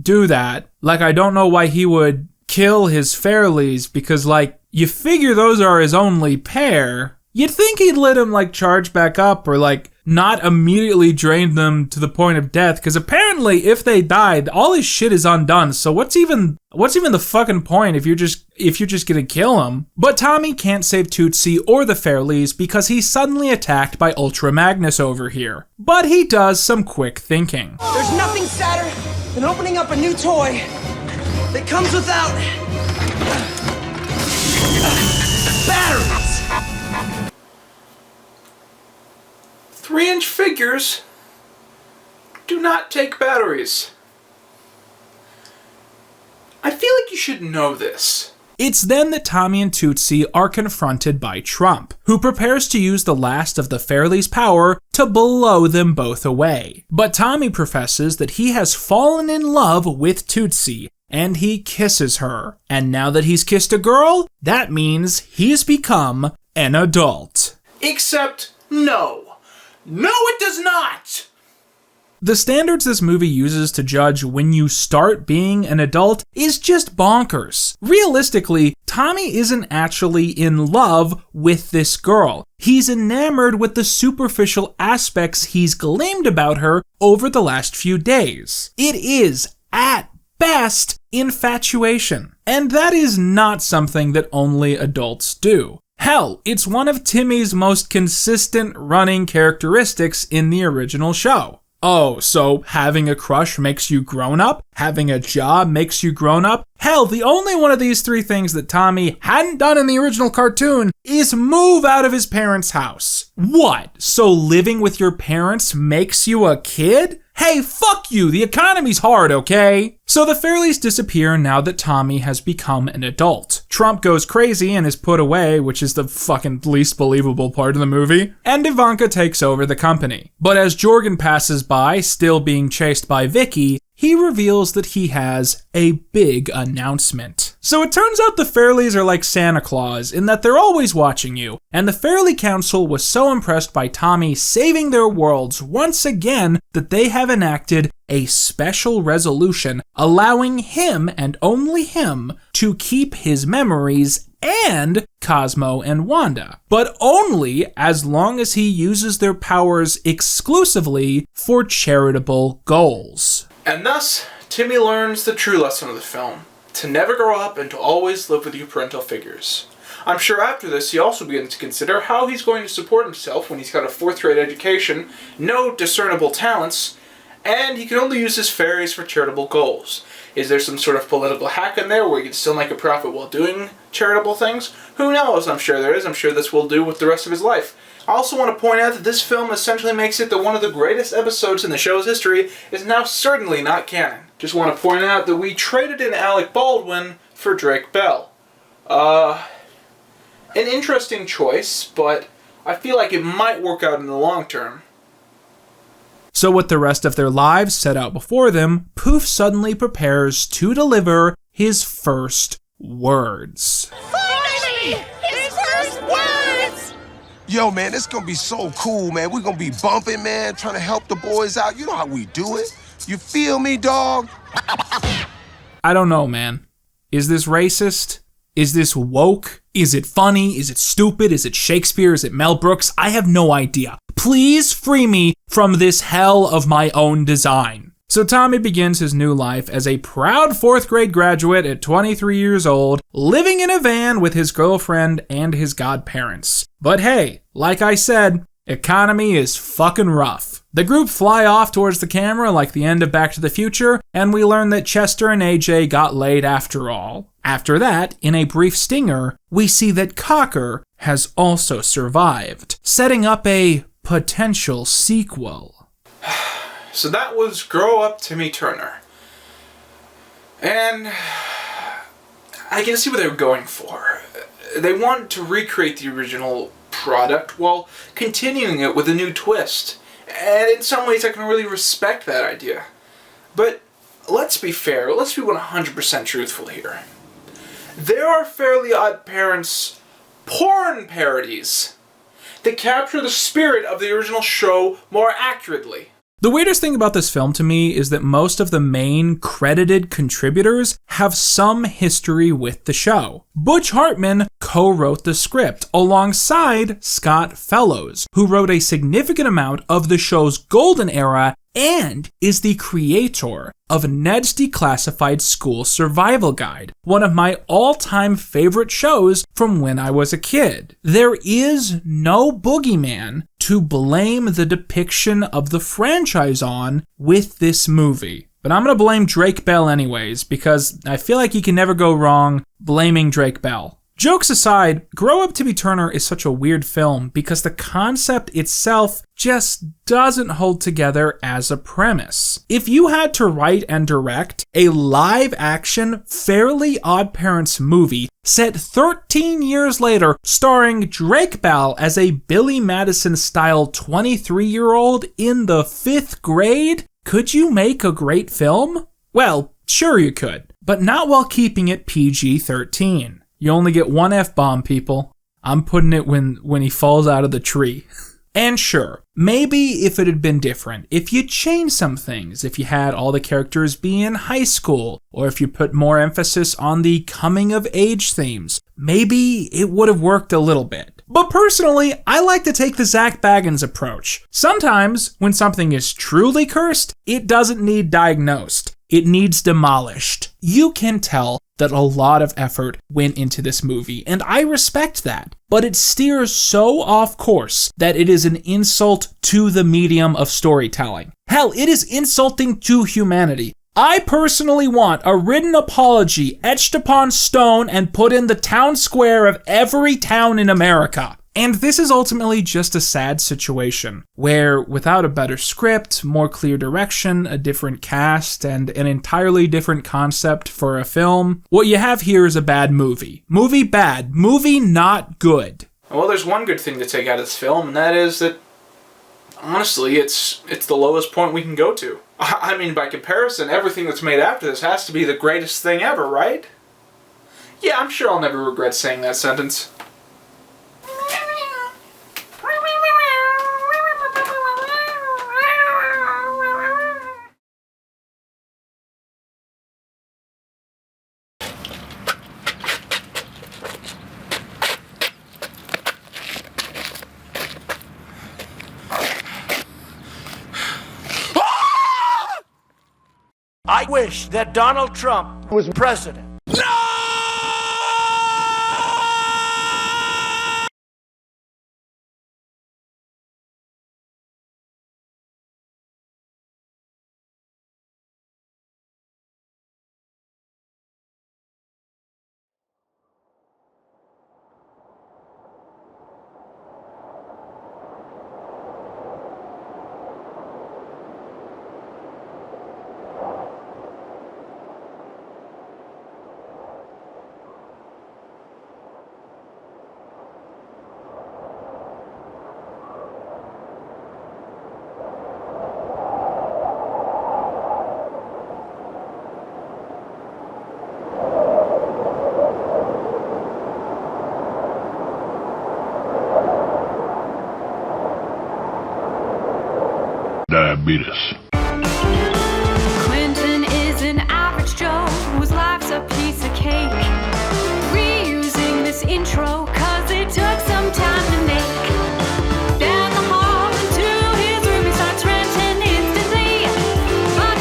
do that. Like, I don't know why he would kill his Fairlies, because like, you figure those are his only pair. You'd think he'd let him like charge back up or like not immediately drain them to the point of death, because apparently if they died, all his shit is undone. So what's even the fucking point if you're just gonna kill him? But Tommy can't save Tootsie or the Fairlies because he's suddenly attacked by Ultra Magnus over here. But he does some quick thinking.
There's nothing sadder than opening up a new toy that comes without batteries.
3-inch figures do not take batteries. I feel like you should know this.
It's then that Tommy and Tootsie are confronted by Trump, who prepares to use the last of the Fairlies' power to blow them both away. But Tommy professes that he has fallen in love with Tootsie, and he kisses her. And now that he's kissed a girl, that means he's become an adult.
Except, no. No, it does not!
The standards this movie uses to judge when you start being an adult is just bonkers. Realistically, Tommy isn't actually in love with this girl. He's enamored with the superficial aspects he's gleamed about her over the last few days. It is, at best, infatuation. And that is not something that only adults do. Hell, it's one of Timmy's most consistent running characteristics in the original show. Oh, so having a crush makes you grown up? Having a job makes you grown up? Hell, the only one of these three things that Tommy hadn't done in the original cartoon is move out of his parents' house. What? So living with your parents makes you a kid? Hey, fuck you, the economy's hard, okay? So the Fairlies disappear now that Tommy has become an adult. Trump goes crazy and is put away, which is the fucking least believable part of the movie, and Ivanka takes over the company. But as Jorgen passes by, still being chased by Vicky, he reveals that he has a big announcement. So it turns out the Fairlies are like Santa Claus in that they're always watching you, and the Fairly Council was so impressed by Tommy saving their worlds once again that they have enacted a special resolution allowing him and only him to keep his memories and Cosmo and Wanda, but only as long as he uses their powers exclusively for charitable goals.
And thus, Timmy learns the true lesson of the film, to never grow up and to always live with your parental figures. I'm sure after this he also begins to consider how he's going to support himself when he's got a 4th-grade education, no discernible talents, and he can only use his fairies for charitable goals. Is there some sort of political hack in there where he can still make a profit while doing charitable things? Who knows? I'm sure there is. I'm sure this will do with the rest of his life. I also want to point out that this film essentially makes it that one of the greatest episodes in the show's history is now certainly not canon. Just want to point out that we traded in Alec Baldwin for Drake Bell. An interesting choice, but I feel like it might work out in the long term.
So with the rest of their lives set out before them, Poof suddenly prepares to deliver his first words.
Finally! His first words!
Yo, man, this gonna be so cool, man. We're gonna be bumping, man, trying to help the boys out. You know how we do it. You feel me, dog?
I don't know, man. Is this racist? Is this woke? Is it funny? Is it stupid? Is it Shakespeare? Is it Mel Brooks? I have no idea. Please free me from this hell of my own design. So Tommy begins his new life as a proud 4th grade graduate at 23 years old, living in a van with his girlfriend and his godparents. But hey, like I said, economy is fucking rough. The group fly off towards the camera like the end of Back to the Future, and we learn that Chester and AJ got laid after all. After that, in a brief stinger, we see that Crocker has also survived, setting up a potential sequel.
So that was Grow Up Timmy Turner. And I can see what they were going for. They wanted to recreate the original product while continuing it with a new twist. And in some ways I can really respect that idea. But let's be fair, let's be 100% truthful here. There are Fairly Oddparents porn parodies that capture the spirit of the original show more accurately.
The weirdest thing about this film to me is that most of the main credited contributors have some history with the show. Butch Hartman co-wrote the script alongside Scott Fellows, who wrote a significant amount of the show's golden era and is the creator of Ned's Declassified School Survival Guide, one of my all-time favorite shows from when I was a kid. There is no boogeyman to blame the depiction of the franchise on with this movie. But I'm going to blame Drake Bell anyways, because I feel like you can never go wrong blaming Drake Bell. Jokes aside, Grow Up Timmy Turner is such a weird film because the concept itself just doesn't hold together as a premise. If you had to write and direct a live-action Fairly Oddparents movie set 13 years later starring Drake Bell as a Billy Madison-style 23-year-old in the 5th grade, could you make a great film? Well, sure you could, but not while keeping it PG-13. You only get one F-bomb, people. I'm putting it when he falls out of the tree. And sure, maybe if it had been different, if you changed some things, if you had all the characters be in high school, or if you put more emphasis on the coming-of-age themes, maybe it would have worked a little bit. But personally, I like to take the Zach Baggins approach. Sometimes, when something is truly cursed, it doesn't need diagnosed. It needs demolished. You can tell that a lot of effort went into this movie, and I respect that. But it steers so off course that it is an insult to the medium of storytelling. Hell, it is insulting to humanity. I personally want a written apology etched upon stone and put in the town square of every town in America. And this is ultimately just a sad situation, where without a better script, more clear direction, a different cast, and an entirely different concept for a film, what you have here is a bad movie. Movie bad. Movie not good.
Well, there's one good thing to take out of this film, and that is that, honestly, it's the lowest point we can go to. I mean, by comparison, everything that's made after this has to be the greatest thing ever, right? Yeah, I'm sure I'll never regret saying that sentence.
I wish that Donald Trump was president.
Diabetes.
Quinton is an average Joe whose life's a piece of cake. Reusing this intro cause it took some time to make. Down the hall into his room he starts ranting instantly. But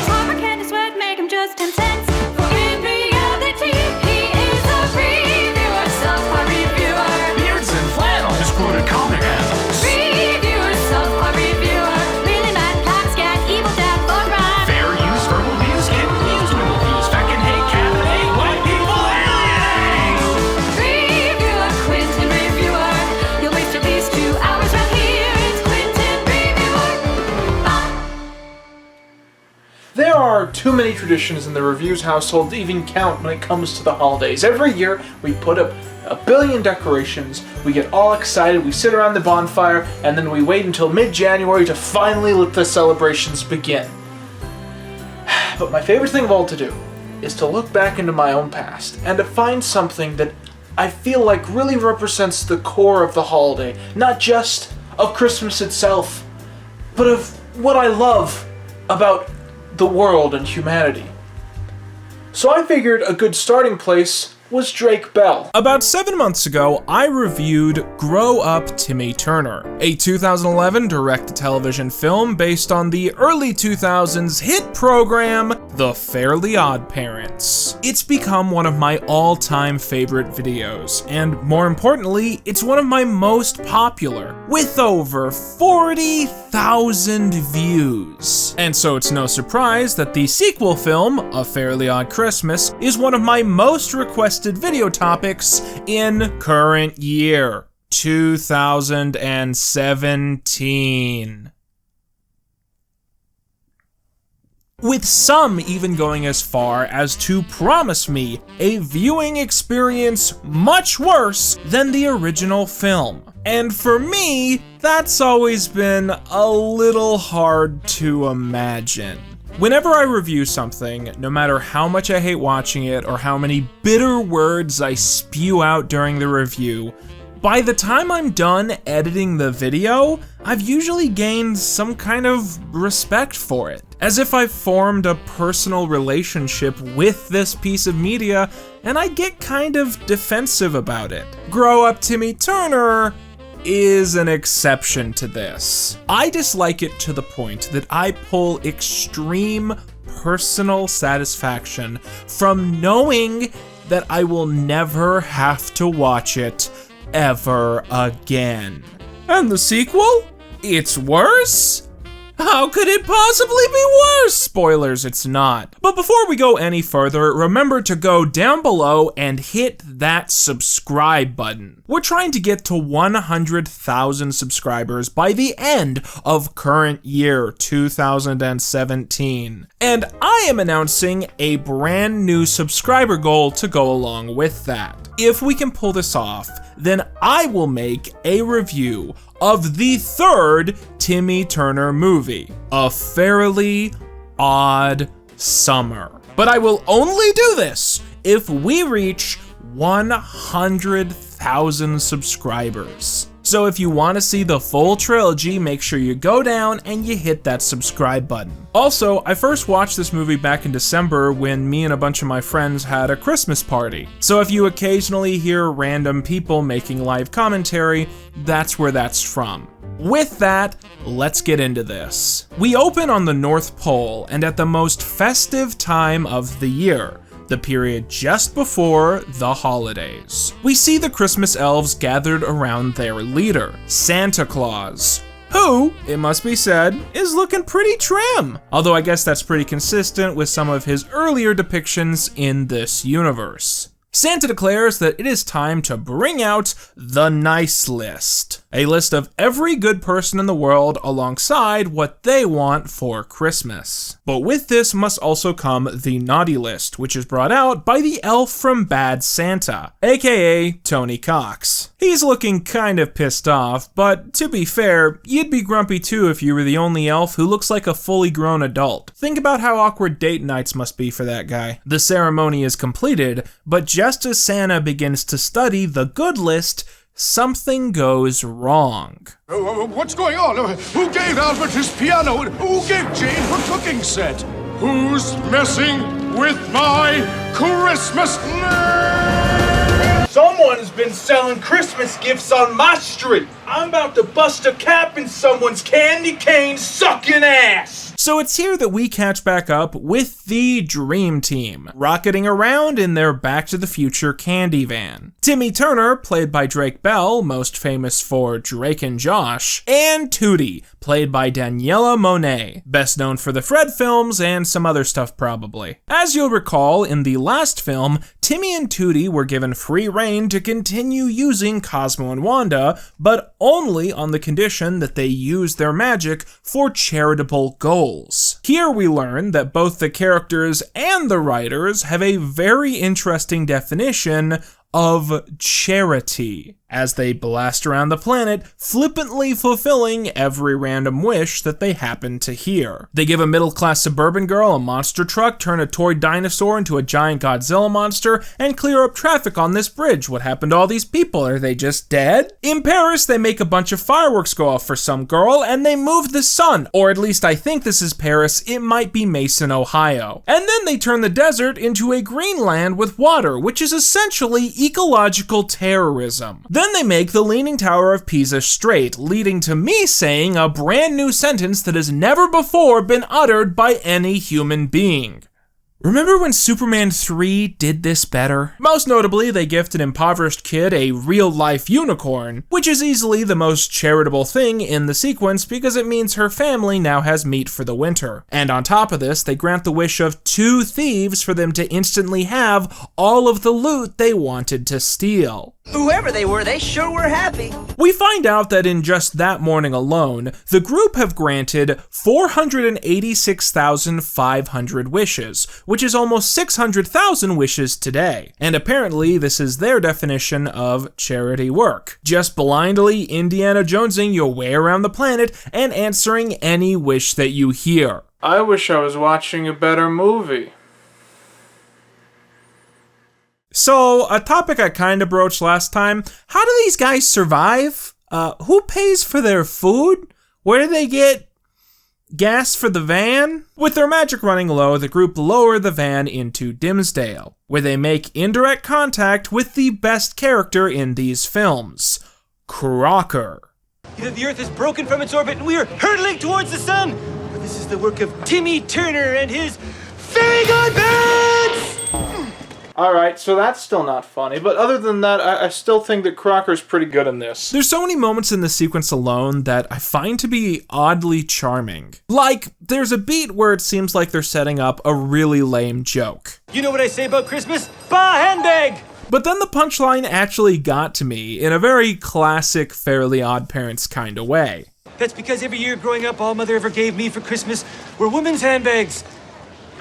too many traditions in the Reviews household to even count when it comes to the holidays. Every year, we put up a billion decorations, we get all excited, we sit around the bonfire, and then we wait until mid-January to finally let the celebrations begin. But my favorite thing of all to do is to look back into my own past and to find something that I feel like really represents the core of the holiday, not just of Christmas itself, but of what I love about the world and humanity. So I figured a good starting place was Drake Bell.
About 7 months ago, I reviewed Grow Up Timmy Turner, a 2011 direct-to-television film based on the early 2000s hit program, The Fairly Oddparents. It's become one of my all-time favorite videos, and more importantly, it's one of my most popular, with over 40,000 views. And so it's no surprise that the sequel film, A Fairly Odd Christmas, is one of my most requested video topics in current year, 2017. With some even going as far as to promise me a viewing experience much worse than the original film. And for me, that's always been a little hard to imagine. Whenever I review something, no matter how much I hate watching it or how many bitter words I spew out during the review, by the time I'm done editing the video, I've usually gained some kind of respect for it, as if I've formed a personal relationship with this piece of media, and I get kind of defensive about it. Grow Up Timmy Turner is an exception to this. I dislike it to the point that I pull extreme personal satisfaction from knowing that I will never have to watch it ever again. And the sequel? It's worse? How could it possibly be worse? Spoilers, it's not. But before we go any further, remember to go down below and hit that subscribe button. We're trying to get to 100,000 subscribers by the end of current year 2017. And I am announcing a brand new subscriber goal to go along with that. If we can pull this off, then I will make a review of the third Timmy Turner movie, A Fairly Odd Summer. But I will only do this if we reach 100,000 subscribers. So if you want to see the full trilogy, make sure you go down and you hit that subscribe button. Also, I first watched this movie back in December when me and a bunch of my friends had a Christmas party. So if you occasionally hear random people making live commentary, that's where that's from. With that, let's get into this. We open on the North Pole and at the most festive time of the year, the period just before the holidays. We see the Christmas elves gathered around their leader, Santa Claus, who, it must be said, is looking pretty trim. Although I guess that's pretty consistent with some of his earlier depictions in this universe. Santa declares that it is time to bring out the nice list. A list of every good person in the world alongside what they want for Christmas. But with this must also come the naughty list, which is brought out by the elf from Bad Santa, aka Tony Cox. He's looking kind of pissed off, but to be fair, you'd be grumpy too if you were the only elf who looks like a fully grown adult. Think about how awkward date nights must be for that guy. The ceremony is completed, but just as Santa begins to study the good list, something goes wrong.
What's going on? Who gave Albert his piano? Who gave Jane her cooking set? Who's messing with my Christmas?
Someone's been selling Christmas gifts on my street. I'm about to bust a cap in someone's candy cane sucking ass.
So it's here that we catch back up with the Dream Team, rocketing around in their Back to the Future candy van. Timmy Turner, played by Drake Bell, most famous for Drake and Josh, and Tootie, played by Daniela Monet, best known for the Fred films and some other stuff probably. As you'll recall, in the last film, Timmy and Tootie were given free rein to continue using Cosmo and Wanda, but only on the condition that they use their magic for charitable goals. Here we learn that both the characters and the writers have a very interesting definition of charity, as they blast around the planet, flippantly fulfilling every random wish that they happen to hear. They give a middle-class suburban girl a monster truck, turn a toy dinosaur into a giant Godzilla monster, and clear up traffic on this bridge. What happened to all these people? Are they just dead? In Paris, they make a bunch of fireworks go off for some girl, and they move the sun. Or at least I think this is Paris, it might be Mason, Ohio. And then they turn the desert into a green land with water, which is essentially ecological terrorism. Then they make the Leaning Tower of Pisa straight, leading to me saying a brand new sentence that has never before been uttered by any human being. Remember when Superman 3 did this better? Most notably, they gift an impoverished kid a real-life unicorn, which is easily the most charitable thing in the sequence because it means her family now has meat for the winter. And on top of this, they grant the wish of 2 thieves for them to instantly have all of the loot they wanted to steal.
Whoever they were, they sure were happy.
We find out that in just that morning alone, the group have granted 486,500 wishes, which is almost 600,000 wishes today. And apparently this is their definition of charity work. Just blindly Indiana Jonesing your way around the planet and answering any wish that you hear.
I wish I was watching a better movie.
So, a topic I kinda broached last time, how do these guys survive? Who pays for their food? Where do they get gas for the van? With their magic running low, the group lower the van into Dimsdale, where they make indirect contact with the best character in these films, Crocker.
The Earth is broken from its orbit and we are hurtling towards the sun. But this is the work of Timmy Turner and his Fairly Oddparents!
Alright, so that's still not funny, but other than that, I still think that Crocker's pretty good in this.
There's so many moments in this sequence alone that I find to be oddly charming. Like, there's a beat where it seems like they're setting up a really lame joke.
You know what I say about Christmas? Bah handbag!
But then the punchline actually got to me in a very classic Fairly Oddparents kind of way.
That's because every year growing up, all Mother ever gave me for Christmas were women's handbags.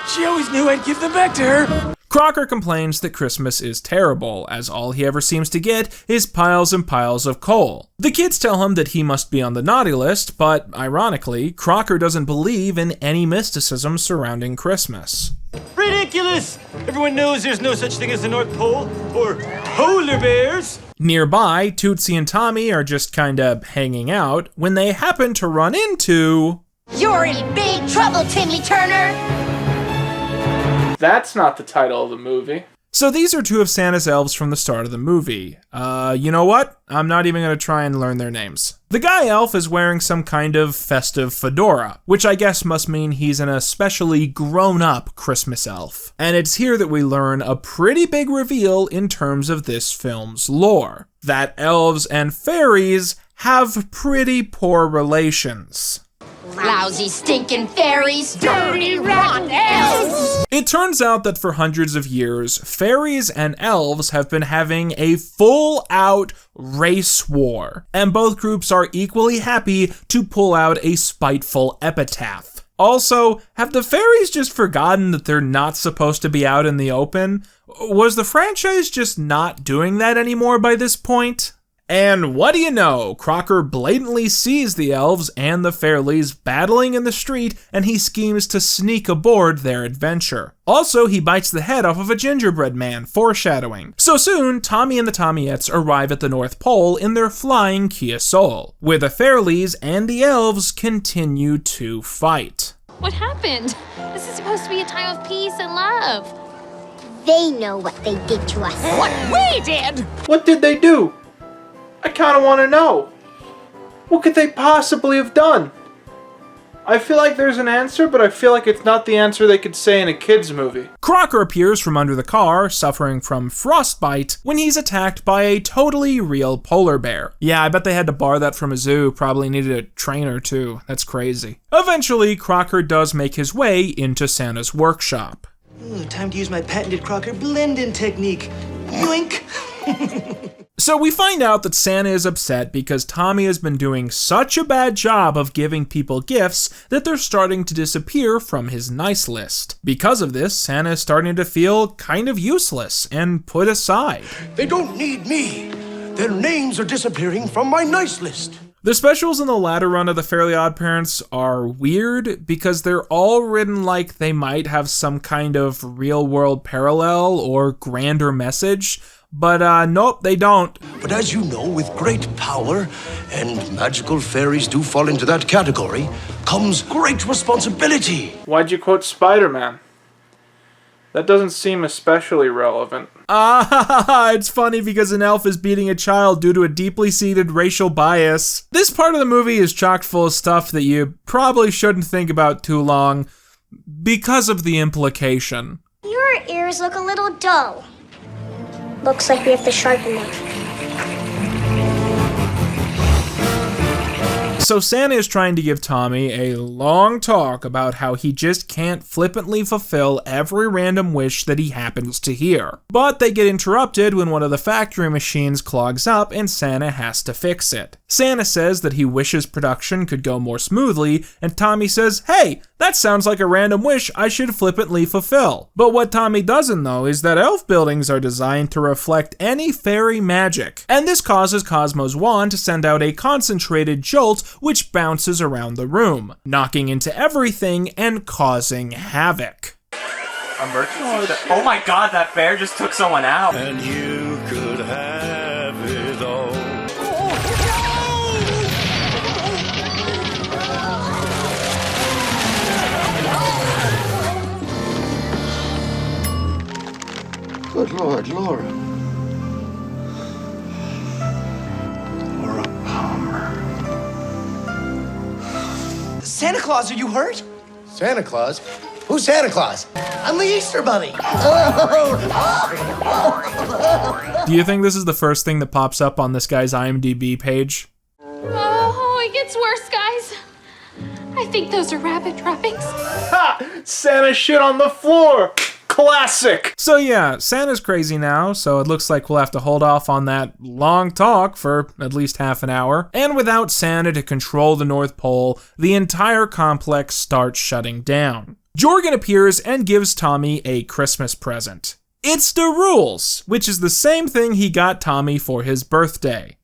She always knew I'd give them back to her.
Crocker complains that Christmas is terrible, as all he ever seems to get is piles and piles of coal. The kids tell him that he must be on the naughty list, but ironically, Crocker doesn't believe in any mysticism surrounding Christmas.
Ridiculous! Everyone knows there's no such thing as the North Pole, or polar bears!
Nearby, Tootsie and Tommy are just kinda hanging out when they happen to run into...
You're in big trouble, Timmy Turner!
That's not the title of the movie.
So these are 2 of Santa's elves from the start of the movie. You know what? I'm not even gonna try and learn their names. The guy elf is wearing some kind of festive fedora, which I guess must mean he's an especially grown-up Christmas elf. And it's here that we learn a pretty big reveal in terms of this film's lore. That elves and fairies have pretty poor relations.
Lousy, stinking fairies! Dirty, rotten elves!
It turns out that for hundreds of years, fairies and elves have been having a full-out race war, and both groups are equally happy to pull out a spiteful epitaph. Also, have the fairies just forgotten that they're not supposed to be out in the open? Was the franchise just not doing that anymore by this point? And what do you know, Crocker blatantly sees the elves and the Fairlies battling in the street, and he schemes to sneak aboard their adventure. Also, he bites the head off of a gingerbread man, foreshadowing. So soon, Tommy and the Tommyettes arrive at the North Pole in their flying ᴄᴜʀᴇᴛ, where the Fairlies and the elves continue to fight.
What happened? This is supposed to be a time of peace and love.
They know what they did to us.
What we did!
What did they do? I kind of want to know. What could they possibly have done? I feel like there's an answer, but I feel like it's not the answer they could say in a kid's movie.
Crocker appears from under the car, suffering from frostbite, when he's attacked by a totally real polar bear. Yeah, I bet they had to borrow that from a zoo, probably needed a trainer too. That's crazy. Eventually, Crocker does make his way into Santa's workshop.
Ooh, time to use my patented Crocker blend-in technique. Yoink!
So we find out that Santa is upset because Tommy has been doing such a bad job of giving people gifts that they're starting to disappear from his nice list. Because of this, Santa is starting to feel kind of useless and put aside.
They don't need me. Their names are disappearing from my nice list.
The specials in the latter run of the Fairly Oddparents are weird because they're all written like they might have some kind of real-world parallel or grander message, but nope, they don't.
But as you know, with great power, and magical fairies do fall into that category, comes great responsibility.
Why'd you quote Spider-Man? That doesn't seem especially relevant.
It's funny because an elf is beating a child due to a deeply seated racial bias. This part of the movie is chock full of stuff that you probably shouldn't think about too long because of the implication.
Your ears look a little dull. Looks like we have to sharpen them.
So Santa is trying to give Tommy a long talk about how he just can't flippantly fulfill every random wish that he happens to hear. But they get interrupted when one of the factory machines clogs up and Santa has to fix it. Santa says that he wishes production could go more smoothly, and Tommy says, hey, that sounds like a random wish I should flippantly fulfill. But what Tommy doesn't know is that elf buildings are designed to reflect any fairy magic, and this causes Cosmo's wand to send out a concentrated jolt which bounces around the room, knocking into everything and causing havoc.
Oh my god, that bear just took someone out.
And you could have it all. Good Lord, Laura. Laura Palmer.
Santa Claus, are you hurt?
Santa Claus? Who's Santa Claus?
I'm the Easter Bunny.
Do you think this is the first thing that pops up on this guy's IMDb page?
Oh, it gets worse, guys. I think those are rabbit trappings.
Ha! Santa shit on the floor! Classic!
So yeah, Santa's crazy now, so it looks like we'll have to hold off on that long talk for at least half an hour. And without Santa to control the North Pole, the entire complex starts shutting down. Jorgen appears and gives Tommy a Christmas present. It's the rules, which is the same thing he got Tommy for his birthday.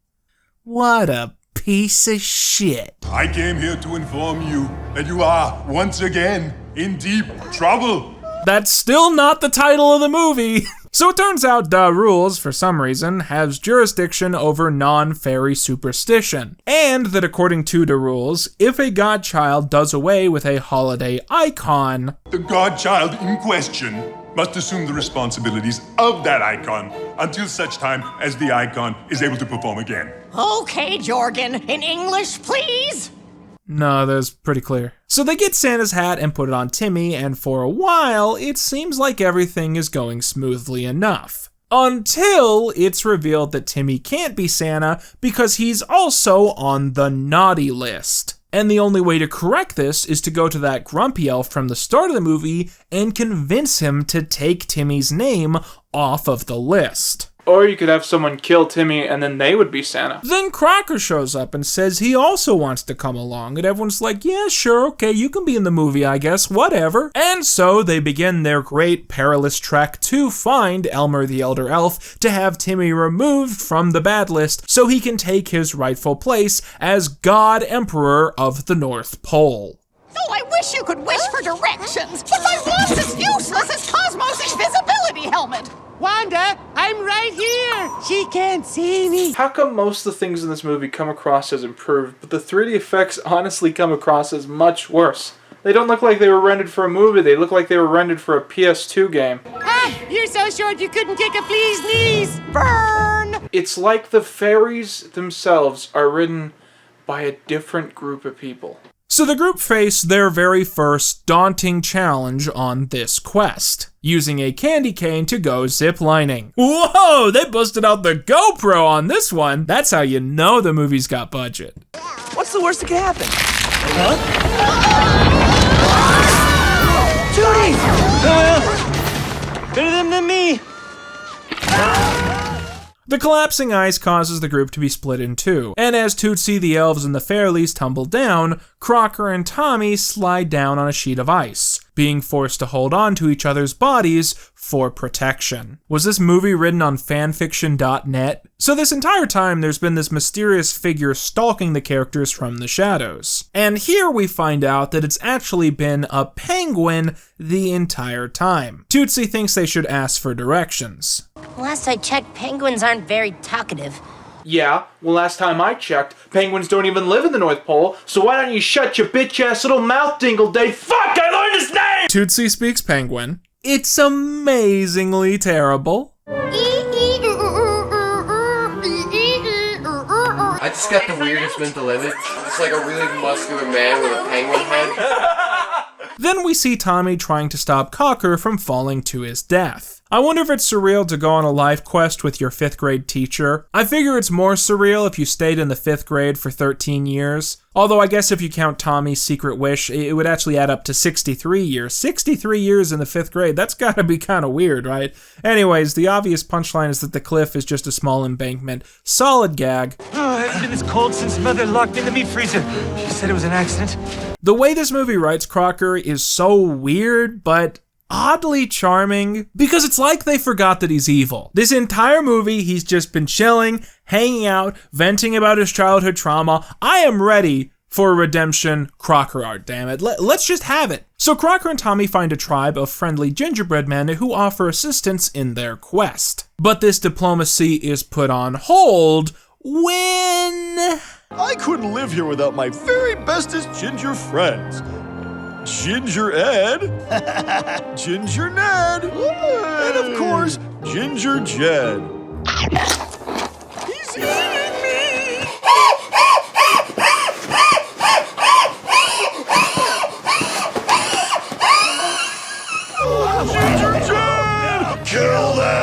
What a piece of shit.
I came here to inform you that you are, once again, in deep trouble.
That's still not the title of the movie. So it turns out Da Rules, for some reason, has jurisdiction over non-fairy superstition. And that according to Da Rules, if a godchild does away with a holiday icon,
the godchild in question must assume the responsibilities of that icon until such time as the icon is able to perform again.
Okay, Jorgen. In English, please.
No, that's pretty clear. So they get Santa's hat and put it on Timmy, and for a while, it seems like everything is going smoothly enough. Until it's revealed that Timmy can't be Santa because he's also on the naughty list. And the only way to correct this is to go to that grumpy elf from the start of the movie and convince him to take Timmy's name off of the list.
Or you could have someone kill Timmy and then they would be Santa.
Then Crocker shows up and says he also wants to come along, and everyone's like, yeah, sure, okay, you can be in the movie, I guess, whatever. And so they begin their great perilous trek to find Elmer the Elder Elf to have Timmy removed from the bad list so he can take his rightful place as God Emperor of the North Pole.
Oh, I wish you could wish for directions, but my wand is useless as Cosmo's invisibility helmet. Wanda, I'm right here. She can't see me.
How come most of the things in this movie come across as improved, but the 3D effects honestly come across as much worse? They don't look like they were rendered for a movie, they look like they were rendered for a PS2 game.
Ah, you're so short you couldn't kick a flea's knees. Burn!
It's like the fairies themselves are written by a different group of people.
So the group face their very first daunting challenge on this quest, using a candy cane to go ziplining. Whoa, they busted out the GoPro on this one. That's how you know the movie's got budget.
What's the worst that could happen?
Tootie! Oh, well, better them than me.
The The collapsing ice causes the group to be split in two, and as Tootsie, the elves, and the Fairlies tumble down, Crocker and Tommy slide down on a sheet of ice, being forced to hold on to each other's bodies for protection. Was this movie written on fanfiction.net? So this entire time there's been this mysterious figure stalking the characters from the shadows. And here we find out that it's actually been a penguin the entire time. Tootsie thinks they should ask for directions.
Last I checked, penguins aren't very talkative.
Yeah, well last time I checked, penguins don't even live in the North Pole, so why don't you shut your bitch-ass little mouth, Dingle-Day? Fuck, I learned his name!
Tootsie speaks penguin. It's amazingly terrible.
I just got the weirdest mental image. It's like a really muscular man with a penguin head.
Then we see Tommy trying to stop Crocker from falling to his death. I wonder if it's surreal to go on a life quest with your 5th grade teacher. I figure it's more surreal if you stayed in the 5th grade for 13 years. Although I guess if you count Tommy's secret wish, it would actually add up to 63 years. 63 years in the 5th grade, that's gotta be kinda weird, right? Anyways, the obvious punchline is that the cliff is just a small embankment. Solid gag.
Oh, it's been this cold since Mother locked me in the meat freezer. She said it was an accident.
The way this movie writes Crocker is so weird, but oddly charming, because it's like they forgot that he's evil. This entire movie, he's just been chilling, hanging out, venting about his childhood trauma. I am ready for a redemption Crocker art, damn it. Let's just have it. So Crocker and Tommy find a tribe of friendly gingerbread men who offer assistance in their quest. But this diplomacy is put on hold when...
I couldn't live here without my very bestest ginger friends. Ginger Ed, Ginger Ned, and of course, Ginger Jed. He's eating me! Ginger Jed! Kill them!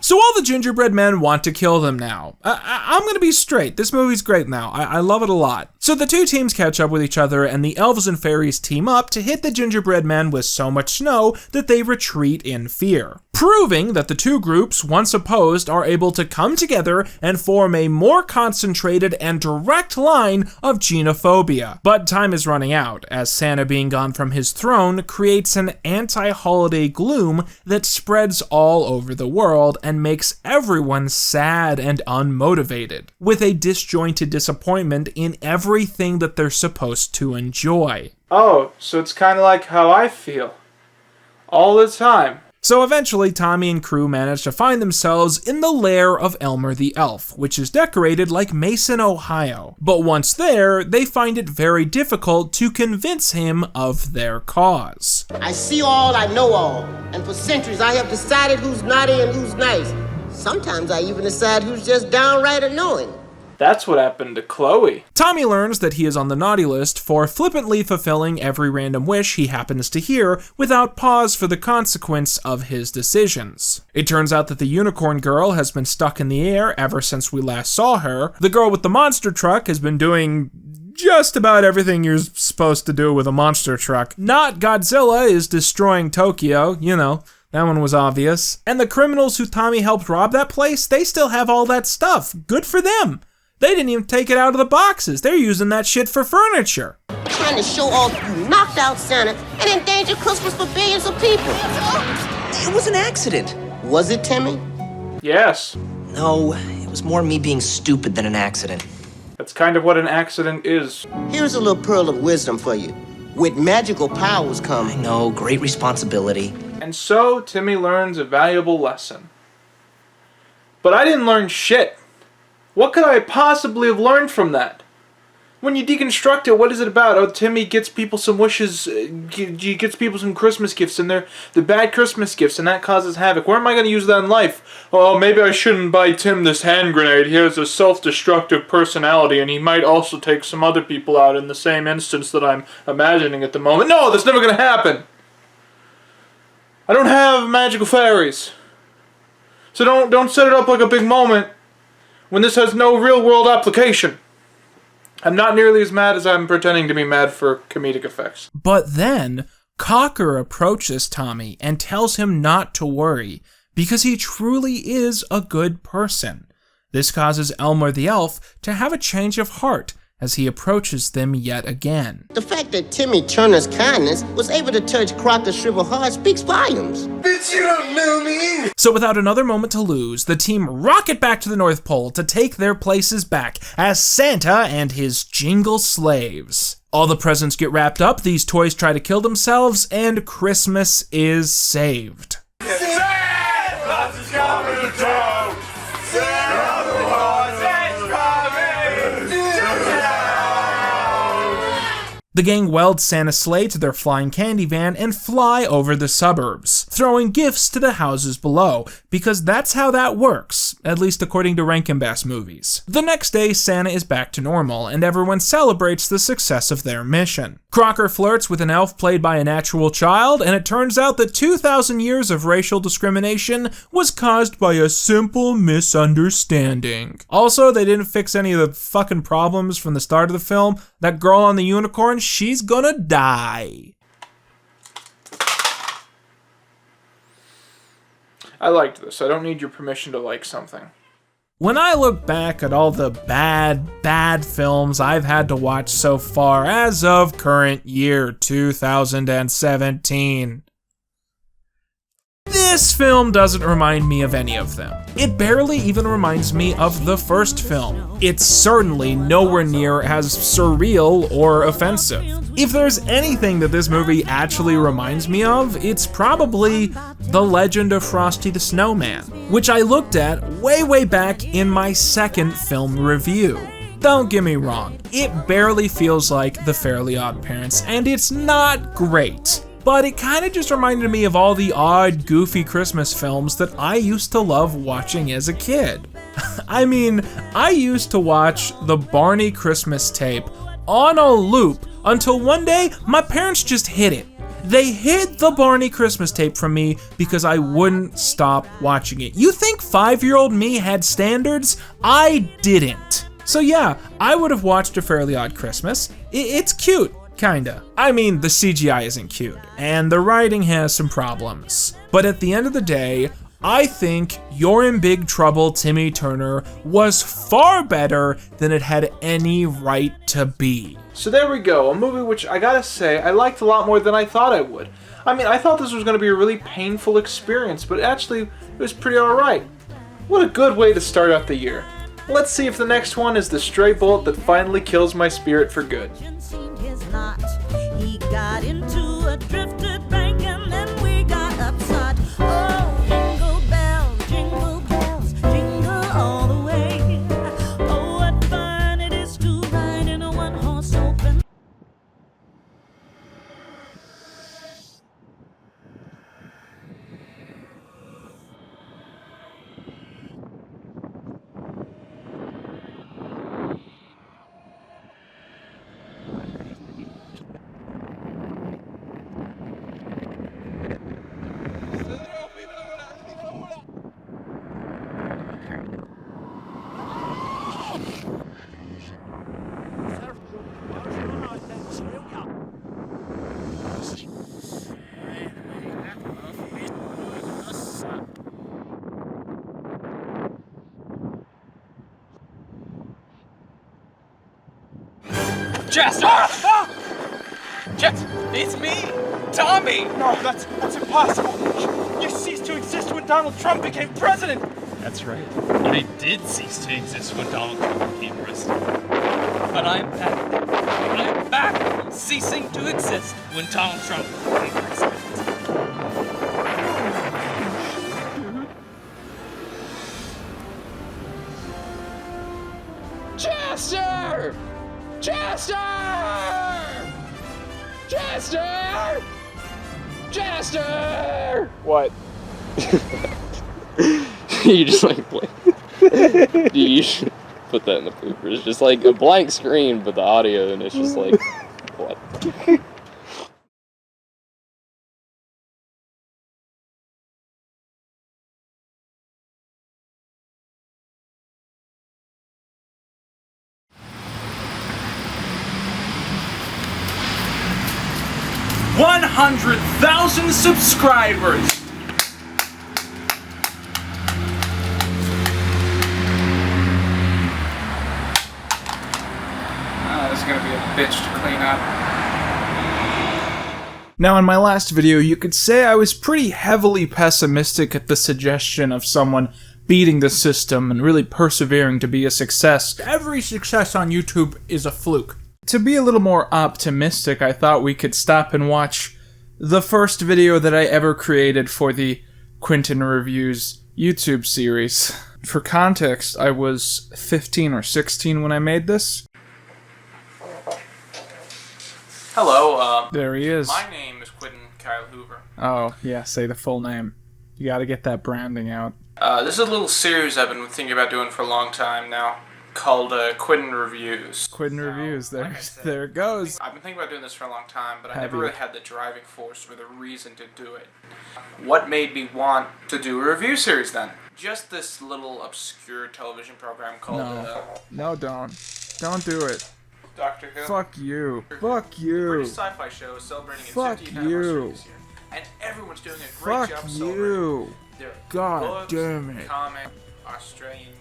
So all the gingerbread men want to kill them now. I'm gonna be straight, this movie's great now, I love it a lot. So the two teams catch up with each other and the elves and fairies team up to hit the gingerbread men with so much snow that they retreat in fear. Proving that the two groups, once opposed, are able to come together and form a more concentrated and direct line of genophobia. But time is running out, as Santa being gone from his throne creates an anti-holiday gloom that spreads all over the world and makes everyone sad and unmotivated, with a disjointed disappointment in everything that they're supposed to enjoy.
Oh, so it's kind of like how I feel. All the time.
So eventually, Tommy and crew manage to find themselves in the lair of Elmer the Elf, which is decorated like Mason, Ohio. But once there, they find it very difficult to convince him of their cause.
I see all, I know all, and for centuries I have decided who's naughty and who's nice. Sometimes I even decide who's just downright annoying.
That's what happened to Chloe.
Tommy learns that he is on the naughty list for flippantly fulfilling every random wish he happens to hear without pause for the consequence of his decisions. It turns out that the unicorn girl has been stuck in the air ever since we last saw her. The girl with the monster truck has been doing just about everything you're supposed to do with a monster truck. Not Godzilla is destroying Tokyo, you know. That one was obvious. And the criminals who Tommy helped rob that place, they still have all that stuff. Good for them. They didn't even take it out of the boxes. They're using that shit for furniture.
Trying to show off you knocked out Santa and endangered Christmas for billions of people.
It was an accident.
Was it, Timmy?
Yes.
No, it was more me being stupid than an accident.
That's kind of what an accident is.
Here's a little pearl of wisdom for you. With magical powers come...
I know, great responsibility.
And so, Timmy learns a valuable lesson. But I didn't learn shit. What could I possibly have learned from that? When you deconstruct it, what is it about? Oh, Timmy gets people some wishes, he gets people some Christmas gifts, and they're the bad Christmas gifts, and that causes havoc. Where am I going to use that in life? Oh, maybe I shouldn't buy Tim this hand grenade. He has a self-destructive personality, and he might also take some other people out in the same instance that I'm imagining at the moment. No, that's never going to happen! I don't have magical fairies. So don't set it up like a big moment when this has no real-world application. I'm not nearly as mad as I'm pretending to be mad for comedic effects.
But then, Crocker approaches Tommy and tells him not to worry, because he truly is a good person. This causes Elmer the elf to have a change of heart as he approaches them yet again.
The fact that Timmy Turner's kindness was able to touch Crocker's shriveled heart speaks volumes. Bitch, you don't know me!
So without another moment to lose, the team rocket back to the North Pole to take their places back as Santa and his jingle slaves. All the presents get wrapped up, these toys try to kill themselves, and Christmas is saved.
Santa's coming to town!
The gang weld Santa's sleigh to their flying candy van and fly over the suburbs, throwing gifts to the houses below, because that's how that works, at least according to Rankin Bass movies. The next day, Santa is back to normal, and everyone celebrates the success of their mission. Crocker flirts with an elf played by a natural child, and it turns out that 2,000 years of racial discrimination was caused by a simple misunderstanding. Also, they didn't fix any of the fucking problems from the start of the film. That girl on the unicorn, she's gonna die.
I liked this. I don't need your permission to like something.
When I look back at all the bad films I've had to watch so far as of current year 2017, this film doesn't remind me of any of them. It barely even reminds me of the first film. It's certainly nowhere near as surreal or offensive. If there's anything that this movie actually reminds me of, it's probably The Legend of Frosty the Snowman, which I looked at way back in my second film review. Don't get me wrong, it barely feels like The Fairly Oddparents, and it's not great. But it kind of just reminded me of all the odd, goofy Christmas films that I used to love watching as a kid. I mean, I used to watch the Barney Christmas tape on a loop until one day my parents just hid it. They hid the Barney Christmas tape from me because I wouldn't stop watching it. You think 5-year-old me had standards? I didn't. So yeah, I would have watched A Fairly Odd Christmas. It's cute. Kinda. I mean, the CGI isn't cute, and the writing has some problems. But at the end of the day, I think You're in Big Trouble, Timmy Turner was far better than it had any right to be.
So there we go, a movie which I gotta say, I liked a lot more than I thought I would. I mean, I thought this was gonna be a really painful experience, but actually, it was pretty alright. What a good way to start out the year. Let's see if the next one is the stray bullet that finally kills my spirit for good.
He got into a drifted bank and then we got upset. Oh, jingle bells, jingle all the way. Oh, what fun it is to ride in a one-horse open.
Jess! Jess, it's me, Tommy! No, that's impossible. You ceased to exist when Donald Trump became president!
That's right. I did cease to exist when Donald Trump became president. But I'm back. I'm back from ceasing to exist when Donald Trump became president.
Chester! Chester! Chester! Chester!
What? You just like play. Dude, you should put that in the pooper. It's just like a blank screen, but the audio, and it's just like, what?
$100,000 subscribers!
bitch to clean up. Now, in my last video, you could say I was pretty heavily pessimistic at the suggestion of someone beating the system and really persevering to be a success. Every success on YouTube is a fluke. To be a little more optimistic, I thought we could stop and watch the first video that I ever created for the Quinton Reviews YouTube series. For context, I was 15 or 16 when I made this.
Hello,
There he is.
my name is Quinton Kaine.
Oh, yeah, say the full name. You gotta get that branding out.
This is a little series I've been thinking about doing for a long time now, called Quinton Reviews.
Quinton Reviews, there it goes.
I've been thinking about doing this for a long time, but I
Have
never
you?
really had the driving force or the reason to do it. What made me want to do a review series then? Just this little obscure television program called
No, don't. Don't do it.
Doctor Who.
Fuck you. Fuck you.
British sci-fi show is celebrating its
Fuck
50th anniversary
you.
this year. And everyone's doing a great
Fuck
job celebrating.
you.
There are
God
books,
damn it.
comic, Australian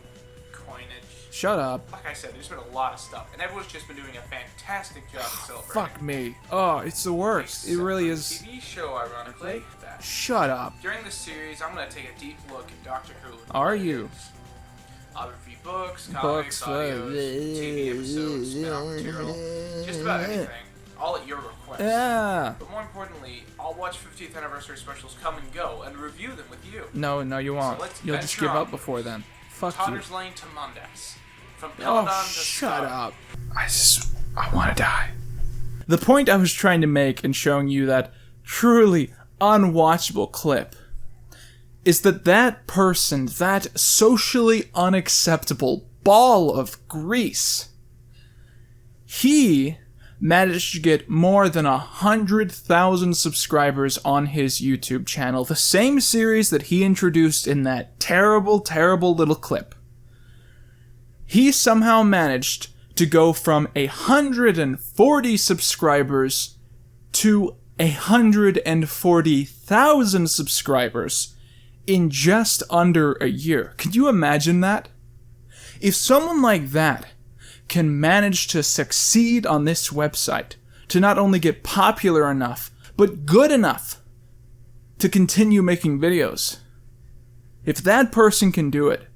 coinage.
Shut up.
Like I said, there's been a lot of stuff, and everyone's just been doing a fantastic job of celebrating.
Fuck me. Oh, it's the worst. It really is.
TV show, ironically. That.
Shut up.
During this series, I'm going to take a deep look at Doctor Who.
Are you?
I'll review books, comics, audios, TV episodes, spin-off material, just about anything, all at your request.
Yeah.
But more importantly, I'll watch 50th anniversary specials come and go and review them with you.
No, you won't.
So let's
You'll just
venture
give
on.
up before then. Fuck you.
Totter's Lane to Mondays. From Peladon
Oh,
to
shut
Saga.
up. I want to die. The point I was trying to make in showing you that truly unwatchable clip is that person, that socially unacceptable ball of grease, he managed to get more than 100,000 subscribers on his YouTube channel, the same series that he introduced in that terrible, terrible little clip. He somehow managed to go from 140 subscribers to 140,000 subscribers in just under a year. Can you imagine that? If someone like that can manage to succeed on this website, to not only get popular enough, but good enough to continue making videos, if that person can do it,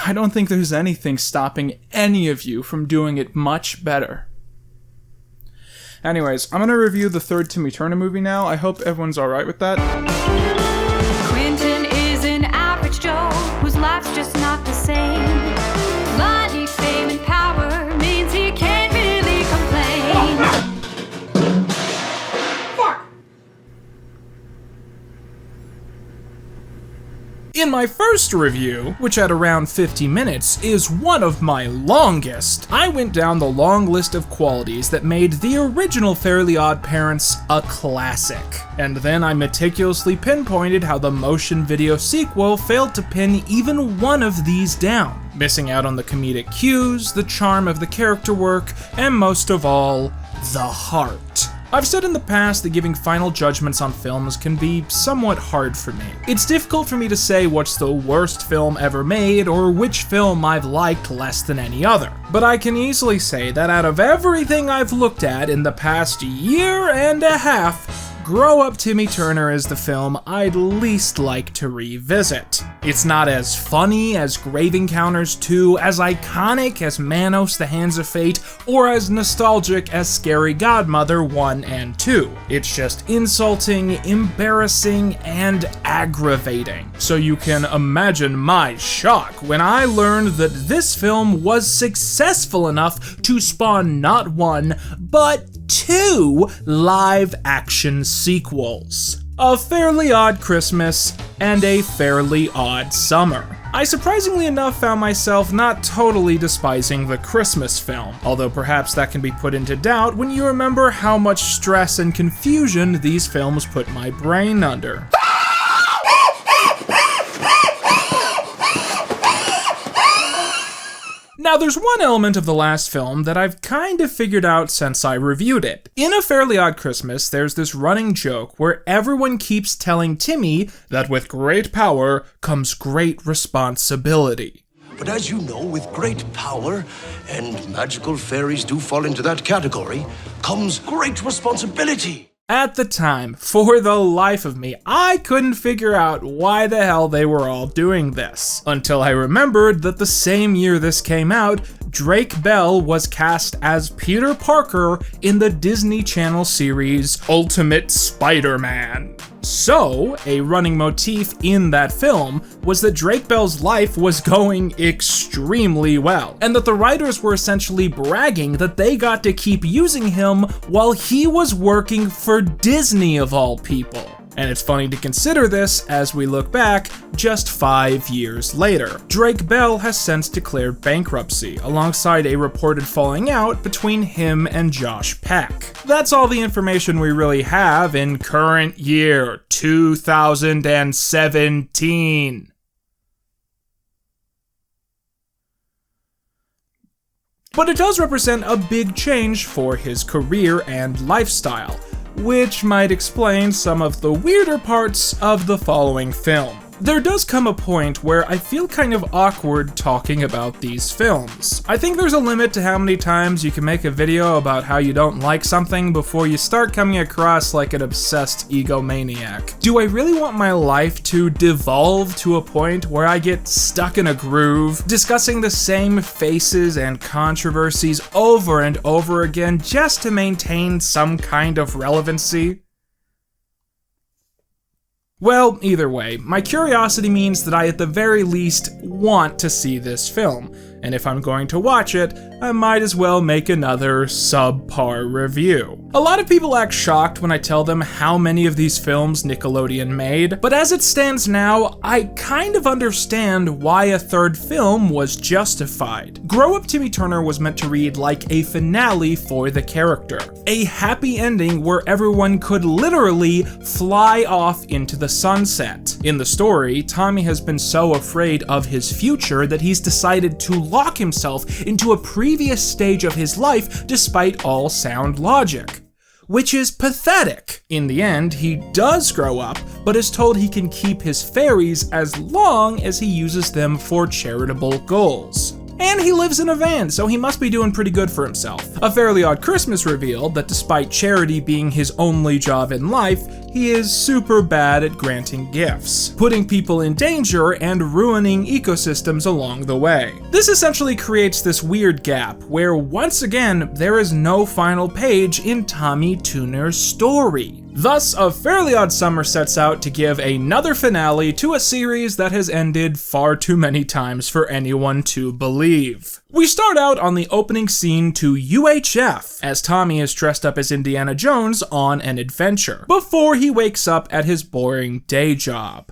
I don't think there's anything stopping any of you from doing it much better. Anyways, I'm gonna review the third Timmy Turner movie now. I hope everyone's alright with that.
Quinton is an average Joe whose life's just not the same. Money, fame, and power means he can't really complain.
In my first review, which had around 50 minutes, is one of my longest. I went down the long list of qualities that made the original Fairly Oddparents a classic. And then I meticulously pinpointed how the motion video sequel failed to pin even one of these down, missing out on the comedic cues, the charm of the character work, and most of all, the heart. I've said in the past that giving final judgments on films can be somewhat hard for me. It's difficult for me to say what's the worst film ever made or which film I've liked less than any other. But I can easily say that out of everything I've looked at in the past year and a half, Grow Up Timmy Turner is the film I'd least like to revisit. It's not as funny as Grave Encounters 2, as iconic as Manos: The Hands of Fate, or as nostalgic as Scary Godmother 1 and 2. It's just insulting, embarrassing, and aggravating. So you can imagine my shock when I learned that this film was successful enough to spawn not one, but 2 live-action sequels. A Fairly Odd Christmas and A Fairly Odd Summer. I surprisingly enough found myself not totally despising the Christmas film, although perhaps that can be put into doubt when you remember how much stress and confusion these films put my brain under. Now, there's one element of the last film that I've kind of figured out since I reviewed it. In A Fairly Odd Christmas, there's this running joke where everyone keeps telling Timmy that with great power comes great responsibility.
But as you know, with great power, and magical fairies do fall into that category, comes great responsibility.
At the time, for the life of me, I couldn't figure out why the hell they were all doing this. Until I remembered that the same year this came out, Drake Bell was cast as Peter Parker in the Disney Channel series Ultimate Spider-Man. So, a running motif in that film was that Drake Bell's life was going extremely well, and that the writers were essentially bragging that they got to keep using him while he was working for Disney of all people. And it's funny to consider this as we look back just 5 years later. Drake Bell has since declared bankruptcy, alongside a reported falling out between him and Josh Peck. That's all the information we really have in current year, 2017. But it does represent a big change for his career and lifestyle, which might explain some of the weirder parts of the following film. There does come a point where I feel kind of awkward talking about these films. I think there's a limit to how many times you can make a video about how you don't like something before you start coming across like an obsessed egomaniac. Do I really want my life to devolve to a point where I get stuck in a groove, discussing the same faces and controversies over and over again just to maintain some kind of relevancy? Well, either way, my curiosity means that I at the very least want to see this film, and if I'm going to watch it, I might as well make another subpar review. A lot of people act shocked when I tell them how many of these films Nickelodeon made, but as it stands now, I kind of understand why a third film was justified. Grow Up Timmy Turner was meant to read like a finale for the character, a happy ending where everyone could literally fly off into the sunset. In the story, Tommy has been so afraid of his future that he's decided to lock himself into a previous stage of his life despite all sound logic, which is pathetic. In the end, he does grow up, but is told he can keep his fairies as long as he uses them for charitable goals. And he lives in a van, so he must be doing pretty good for himself. A Fairly Odd Christmas revealed that despite charity being his only job in life, he is super bad at granting gifts, putting people in danger and ruining ecosystems along the way. This essentially creates this weird gap where once again, there is no final page in Tommy Turner's story. Thus, A Fairly Odd Summer sets out to give another finale to a series that has ended far too many times for anyone to believe. We start out on the opening scene to UHF, as Tommy is dressed up as Indiana Jones on an adventure, before he wakes up at his boring day job.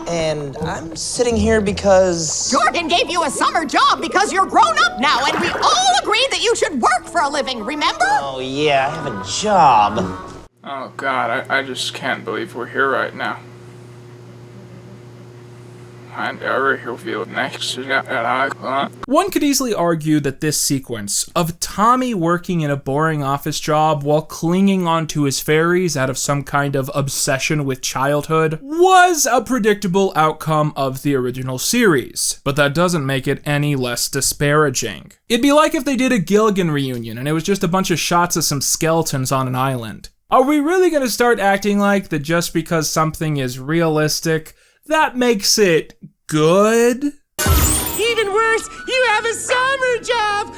And I'm sitting here because...
Jordan gave you a summer job because you're grown up now, and we all agreed that you should work for a living, remember?
Oh yeah, I have a job.
Oh god, I just can't believe we're here right now.
One could easily argue that this sequence of Tommy working in a boring office job while clinging onto his fairies out of some kind of obsession with childhood was a predictable outcome of the original series, but that doesn't make it any less disparaging. It'd be like if they did a Gilligan reunion and it was just a bunch of shots of some skeletons on an island. Are we really gonna start acting like that just because something is realistic, that makes it good?
Even worse, you have a summer job!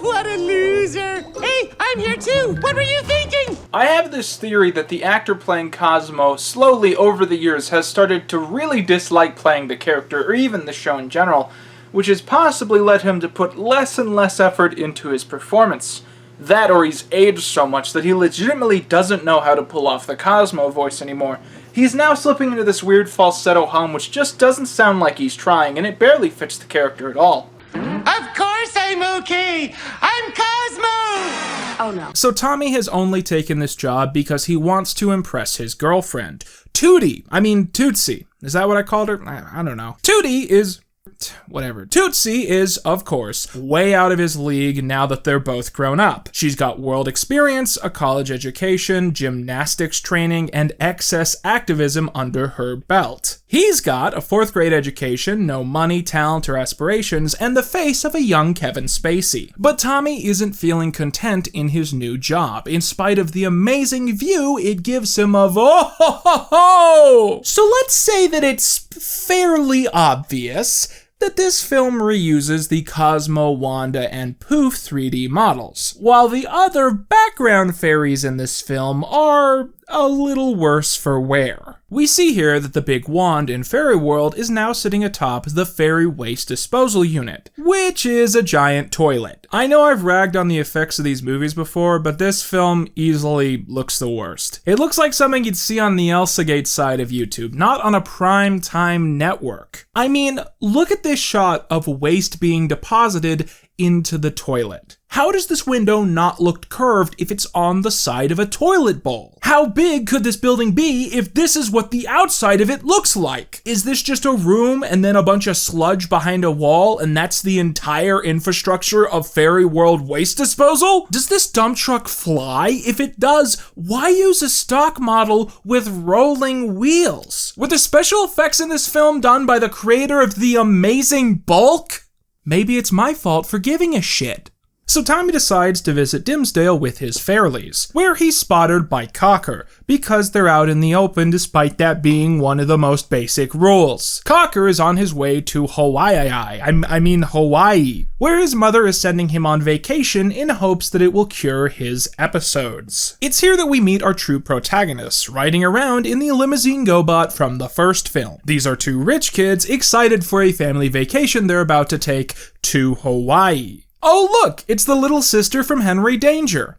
What a loser! Hey, I'm here too! What were you thinking?
I have this theory that the actor playing Cosmo slowly over the years has started to really dislike playing the character, or even the show in general, which has possibly led him to put less and less effort into his performance. That or he's aged so much that he legitimately doesn't know how to pull off the Cosmo voice anymore. He's now slipping into this weird falsetto hum which just doesn't sound like he's trying, and it barely fits the character at all.
Of course I'm okay! I'm Cosmo! Oh no.
So Tommy has only taken this job because he wants to impress his girlfriend. Tootsie. Is that what I called her? I don't know. Tootie is whatever. Tootsie is, of course, way out of his league now that they're both grown up. She's got world experience, a college education, gymnastics training, and excess activism under her belt. He's got a 4th grade education, no money, talent, or aspirations, and the face of a young Kevin Spacey. But Tommy isn't feeling content in his new job, in spite of the amazing view it gives him of oh-ho-ho-ho! So let's say that it's fairly obvious that this film reuses the Cosmo, Wanda, and Poof 3D models, while the other background fairies in this film are a little worse for wear. We see here that the big wand in Fairy World is now sitting atop the fairy waste disposal unit, which is a giant toilet. I know I've ragged on the effects of these movies before, but this film easily looks the worst. It looks like something you'd see on the ᴄᴜʀᴇᴛ side of YouTube, not on a prime time network. I mean, look at this shot of waste being deposited into the toilet. How does this window not look curved if it's on the side of a toilet bowl? How big could this building be if this is what the outside of it looks like? Is this just a room and then a bunch of sludge behind a wall and that's the entire infrastructure of Fairy World waste disposal? Does this dump truck fly? If it does, why use a stock model with rolling wheels? Were the special effects in this film done by the creator of The Amazing Bulk? Maybe it's my fault for giving a shit. So Tommy decides to visit Dimmsdale with his Fairlies, where he's spotted by Crocker, because they're out in the open despite that being one of the most basic rules. Crocker is on his way to Hawaii, where his mother is sending him on vacation in hopes that it will cure his episodes. It's here that we meet our true protagonists, riding around in the limousine GoBot from the first film. These are 2 rich kids excited for a family vacation they're about to take to Hawaii. Oh look, it's the little sister from Henry Danger.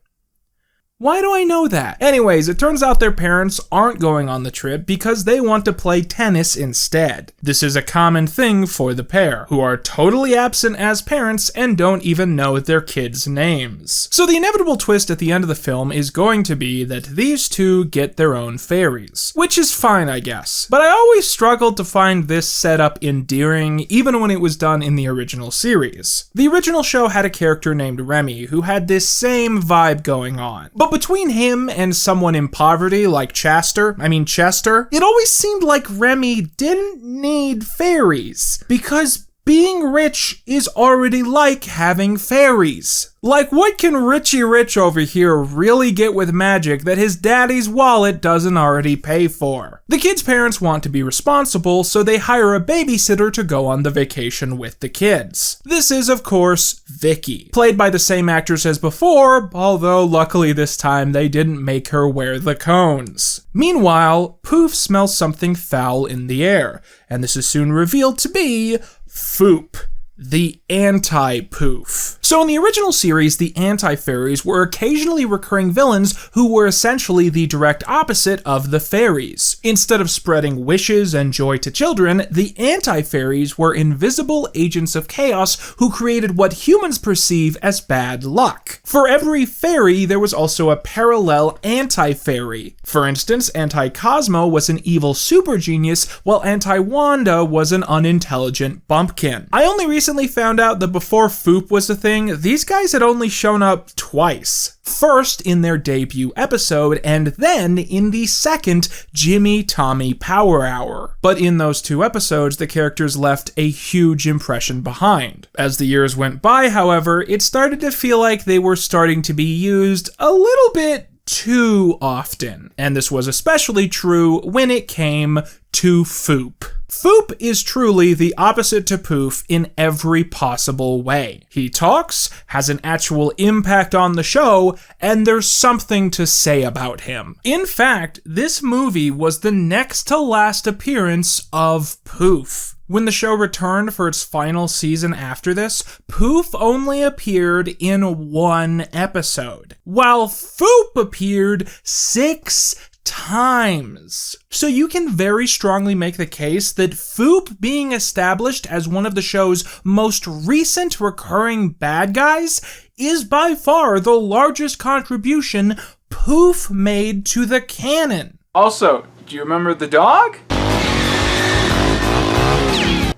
Why do I know that? Anyways, it turns out their parents aren't going on the trip because they want to play tennis instead. This is a common thing for the pair, who are totally absent as parents and don't even know their kids' names. So the inevitable twist at the end of the film is going to be that these 2 get their own fairies, which is fine, I guess. But I always struggled to find this setup endearing, even when it was done in the original series. The original show had a character named Remy who had this same vibe going on. But between him and someone in poverty like Chester, it always seemed like Remy didn't need fairies, because being rich is already like having fairies. Like, what can Richie Rich over here really get with magic that his daddy's wallet doesn't already pay for? The kids' parents want to be responsible, so they hire a babysitter to go on the vacation with the kids. This is, of course, Vicky, played by the same actress as before, although luckily this time they didn't make her wear the cones. Meanwhile, Poof smells something foul in the air, and this is soon revealed to be Foop, the Anti-poof. So in the original series, the Anti-fairies were occasionally recurring villains who were essentially the direct opposite of the fairies. Instead of spreading wishes and joy to children, the Anti-fairies were invisible agents of chaos who created what humans perceive as bad luck. For every fairy, there was also a parallel Anti-fairy. For instance, Anti-Cosmo was an evil super genius, while Anti-Wanda was an unintelligent bumpkin. I only recently found out that before Foop was a thing, these guys had only shown up twice. First in their debut episode, and then in the second Jimmy Tommy Power Hour. But in those 2 episodes, the characters left a huge impression behind. As the years went by, however, it started to feel like they were starting to be used a little bit too often. And this was especially true when it came to Foop. Foop is truly the opposite to Poof in every possible way. He talks, has an actual impact on the show, and there's something to say about him. In fact, this movie was the next to last appearance of Poof. When the show returned for its final season after this, Poof only appeared in 1 episode, while Foop appeared 6 times. So you can very strongly make the case that Foop being established as one of the show's most recent recurring bad guys is by far the largest contribution Poof made to the canon.
Also, do you remember the dog?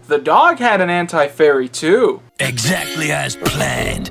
The dog had an anti-fairy too.
Exactly as planned.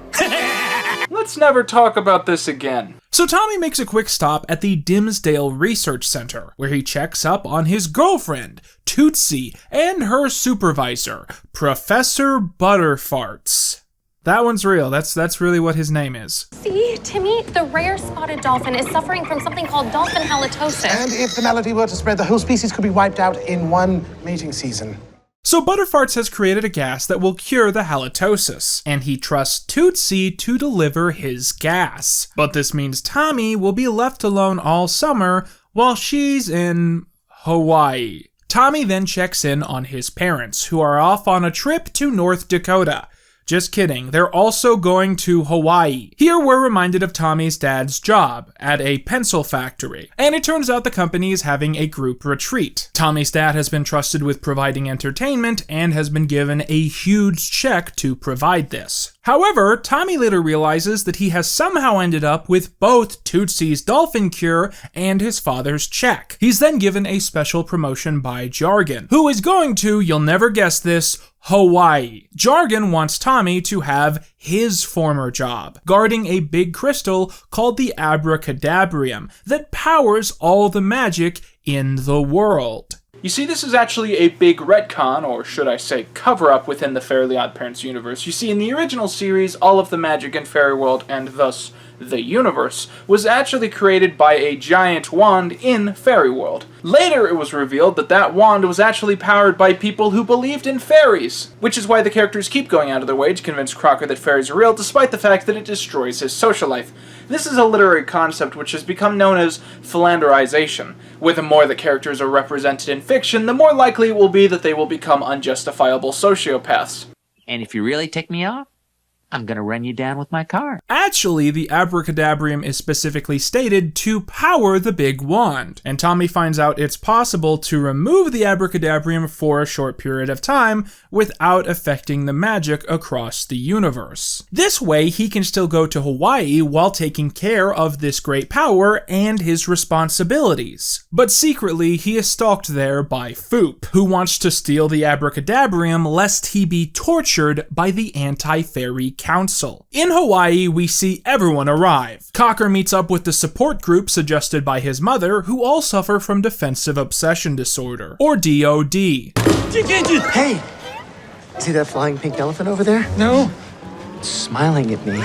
Let's never talk about this again.
So Tommy makes a quick stop at the Dimsdale Research Center, where he checks up on his girlfriend, Tootsie, and her supervisor, Professor Butterfarts. That one's real. That's really what his name is.
See, Timmy, the rare spotted dolphin is suffering from something called dolphin halitosis.
And if the malady were to spread, the whole species could be wiped out in one mating season.
So Butterfarts has created a gas that will cure the halitosis, and he trusts Tootsie to deliver his gas. But this means Tommy will be left alone all summer while she's in Hawaii. Tommy then checks in on his parents, who are off on a trip to North Dakota. Just kidding, they're also going to Hawaii. Here we're reminded of Tommy's dad's job at a pencil factory, and it turns out the company is having a group retreat. Tommy's dad has been trusted with providing entertainment and has been given a huge check to provide this. However, Tommy later realizes that he has somehow ended up with both Tootsie's dolphin cure and his father's check. He's then given a special promotion by Jargon, who is going to, you'll never guess this, Hawaii. Jargon wants Tommy to have his former job, guarding a big crystal called the Abracadabrium that powers all the magic in the world.
You see, this is actually a big retcon, or should I say cover-up, within the Fairly Oddparents universe. You see, in the original series, all of the magic in Fairy World, and thus the universe, was actually created by a giant wand in Fairy World. Later, it was revealed that that wand was actually powered by people who believed in fairies, which is why the characters keep going out of their way to convince Crocker that fairies are real, despite the fact that it destroys his social life. This is a literary concept which has become known as philanderization. With the more the characters are represented in fiction, the more likely it will be that they will become unjustifiable sociopaths.
And if you really tick me off, I'm gonna run you down with my car.
Actually, the Abracadabrium is specifically stated to power the big wand, and Tommy finds out it's possible to remove the Abracadabrium for a short period of time without affecting the magic across the universe. This way, he can still go to Hawaii while taking care of this great power and his responsibilities. But secretly, he is stalked there by Foop, who wants to steal the Abracadabrium lest he be tortured by the Anti-Fairy Council. In Hawaii, we see everyone arrive. Crocker meets up with the support group suggested by his mother, who all suffer from defensive obsession disorder, or DOD.
Hey! See that flying pink elephant over there?
No.
It's smiling at me.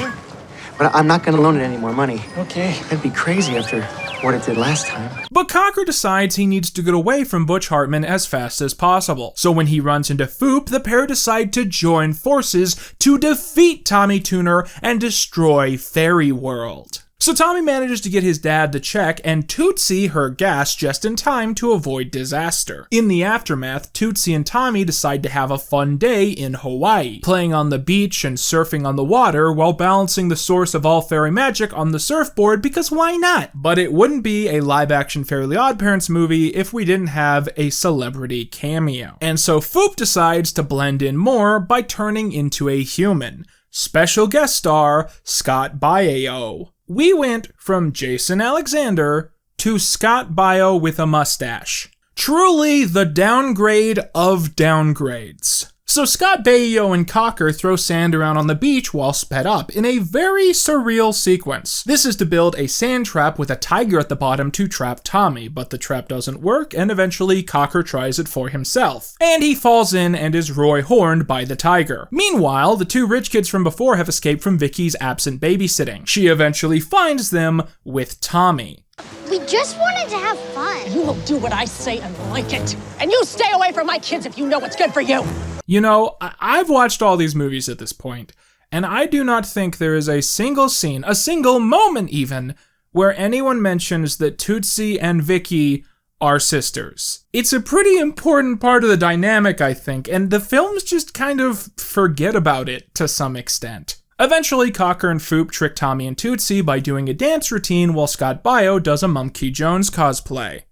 But I'm not gonna loan it any more money.
Okay.
That'd be crazy after what it did last time.
But Crocker decides he needs to get away from Butch Hartman as fast as possible. So when he runs into Foop, the pair decide to join forces to defeat Tommy Turner and destroy Fairy World. So Tommy manages to get his dad the check and Tootsie her gas just in time to avoid disaster. In the aftermath, Tootsie and Tommy decide to have a fun day in Hawaii, playing on the beach and surfing on the water while balancing the source of all fairy magic on the surfboard, because why not? But it wouldn't be a live-action Fairly Oddparents movie if we didn't have a celebrity cameo. And so Foop decides to blend in more by turning into a human. Special guest star, Scott Baio. We went from Jason Alexander to Scott Baio with a mustache. Truly the downgrade of downgrades. So Scott Baio and Crocker throw sand around on the beach while sped up in a very surreal sequence. This is to build a sand trap with a tiger at the bottom to trap Tommy, but the trap doesn't work and eventually Crocker tries it for himself. And he falls in and is Roy-horned by the tiger. Meanwhile, the two rich kids from before have escaped from Vicky's absent babysitting. She eventually finds them with Tommy.
We just wanted to have fun.
You will do what I say and like it. And you stay away from my kids if you know what's good for you.
You know, I've watched all these movies at this point, and I do not think there is a single scene, a single moment even, where anyone mentions that Tootsie and Vicky are sisters. It's a pretty important part of the dynamic, I think, and the films just kind of forget about it to some extent. Eventually, Crocker and Foop trick Tommy and Tootsie by doing a dance routine while Scott Baio does a Mumkey Jones cosplay.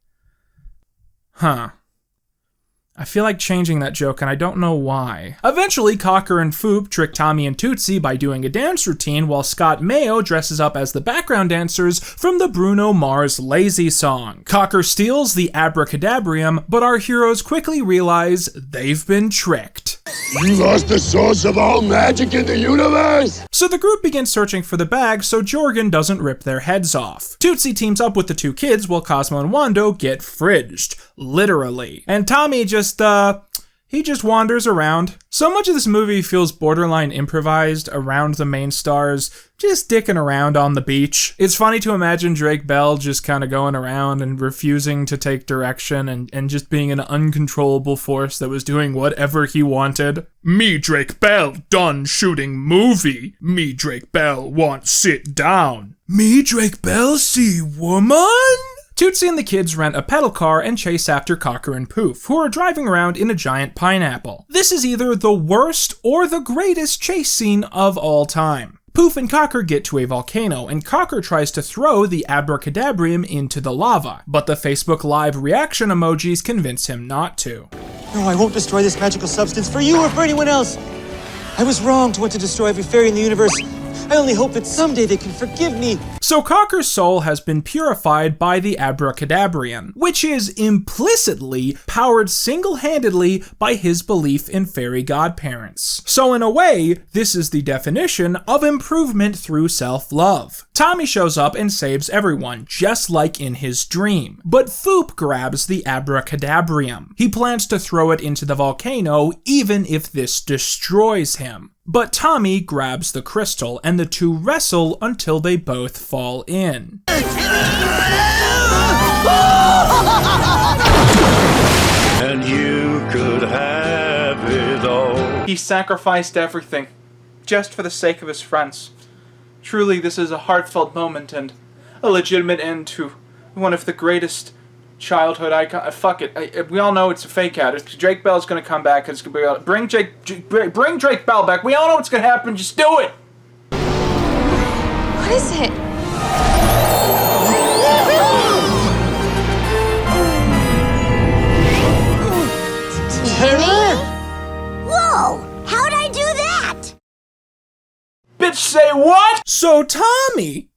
Huh. I feel like changing that joke, and I don't know why. Eventually, Crocker and Foop trick Tommy and Tootsie by doing a dance routine while Scott Mayo dresses up as the background dancers from the Bruno Mars Lazy song. Crocker steals the Abracadabrium, but our heroes quickly realize they've been tricked.
You lost the source of all magic in the universe!
So the group begins searching for the bag so Jorgen doesn't rip their heads off. Tootsie teams up with the two kids while Cosmo and Wanda get fridged. Literally. And Tommy just wanders around. So much of this movie feels borderline improvised around the main stars, just dicking around on the beach. It's funny to imagine Drake Bell just kind of going around and refusing to take direction and just being an uncontrollable force that was doing whatever he wanted. Me, Drake Bell, done shooting movie. Me, Drake Bell, want sit down. Me, Drake Bell, see woman? Tootsie and the kids rent a pedal car and chase after Crocker and Poof, who are driving around in a giant pineapple. This is either the worst or the greatest chase scene of all time. Poof and Crocker get to a volcano, and Crocker tries to throw the Abracadabrium into the lava, but the Facebook Live reaction emojis convince him not to.
No, I won't destroy this magical substance for you or for anyone else. I was wrong to want to destroy every fairy in the universe. I only hope that someday they can forgive me.
So Crocker's soul has been purified by the Abracadabrium, which is implicitly powered single-handedly by his belief in fairy godparents. So in a way, this is the definition of improvement through self-love. Tommy shows up and saves everyone, just like in his dream. But Foop grabs the Abracadabrium. He plans to throw it into the volcano, even if this destroys him. But Tommy grabs the crystal, and the two wrestle until they both fall in.
And you could have it all.
He sacrificed everything, just for the sake of his friends. Truly, this is a heartfelt moment and a legitimate end to one of the greatest childhood icon. Fuck it. We all know it's a fake out. If Drake Bell's gonna come back, it's gonna be bring Drake Bell back. We all know what's gonna happen. Just do it.
What is it?
Whoa! How'd I do that?
Bitch, say what?
So Tommy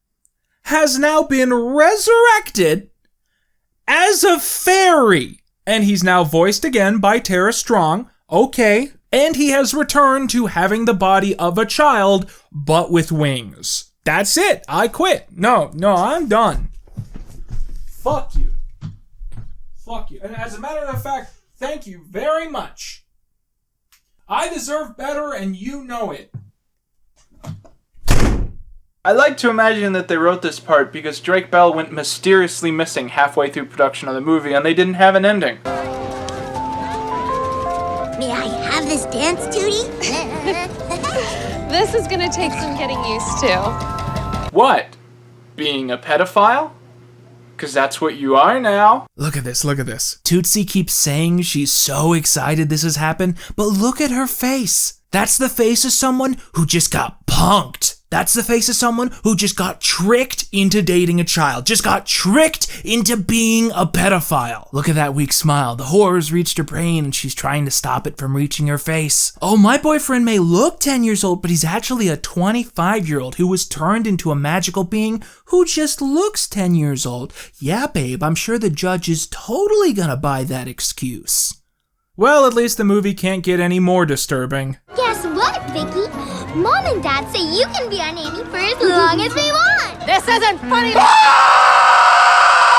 has now been resurrected as a fairy, and he's now voiced again by Tara Strong. Okay. And he has returned to having the body of a child, but with wings. That's it. I quit. No, I'm done. Fuck you. Fuck you. And as a matter of fact, thank you very much. I deserve better, and you know it.
I like to imagine that they wrote this part because Drake Bell went mysteriously missing halfway through production of the movie and they didn't have an ending.
May I have this dance, Tootie?
This is gonna take some getting used to.
What? Being a pedophile? Because that's what you are now.
Look at this, look at this. Tootsie keeps saying she's so excited this has happened, but look at her face. That's the face of someone who just got punked. That's the face of someone who just got tricked into dating a child, just got tricked into being a pedophile. Look at that weak smile. The horror's reached her brain and she's trying to stop it from reaching her face. Oh, my boyfriend may look 10 years old, but he's actually a 25-year-old who was turned into a magical being who just looks 10 years old. Yeah, babe, I'm sure the judge is totally gonna buy that excuse. Well, at least the movie can't get any more disturbing.
Guess what, Vicky? Mom and Dad say you can be our nanny for as long as we want.
This isn't funny.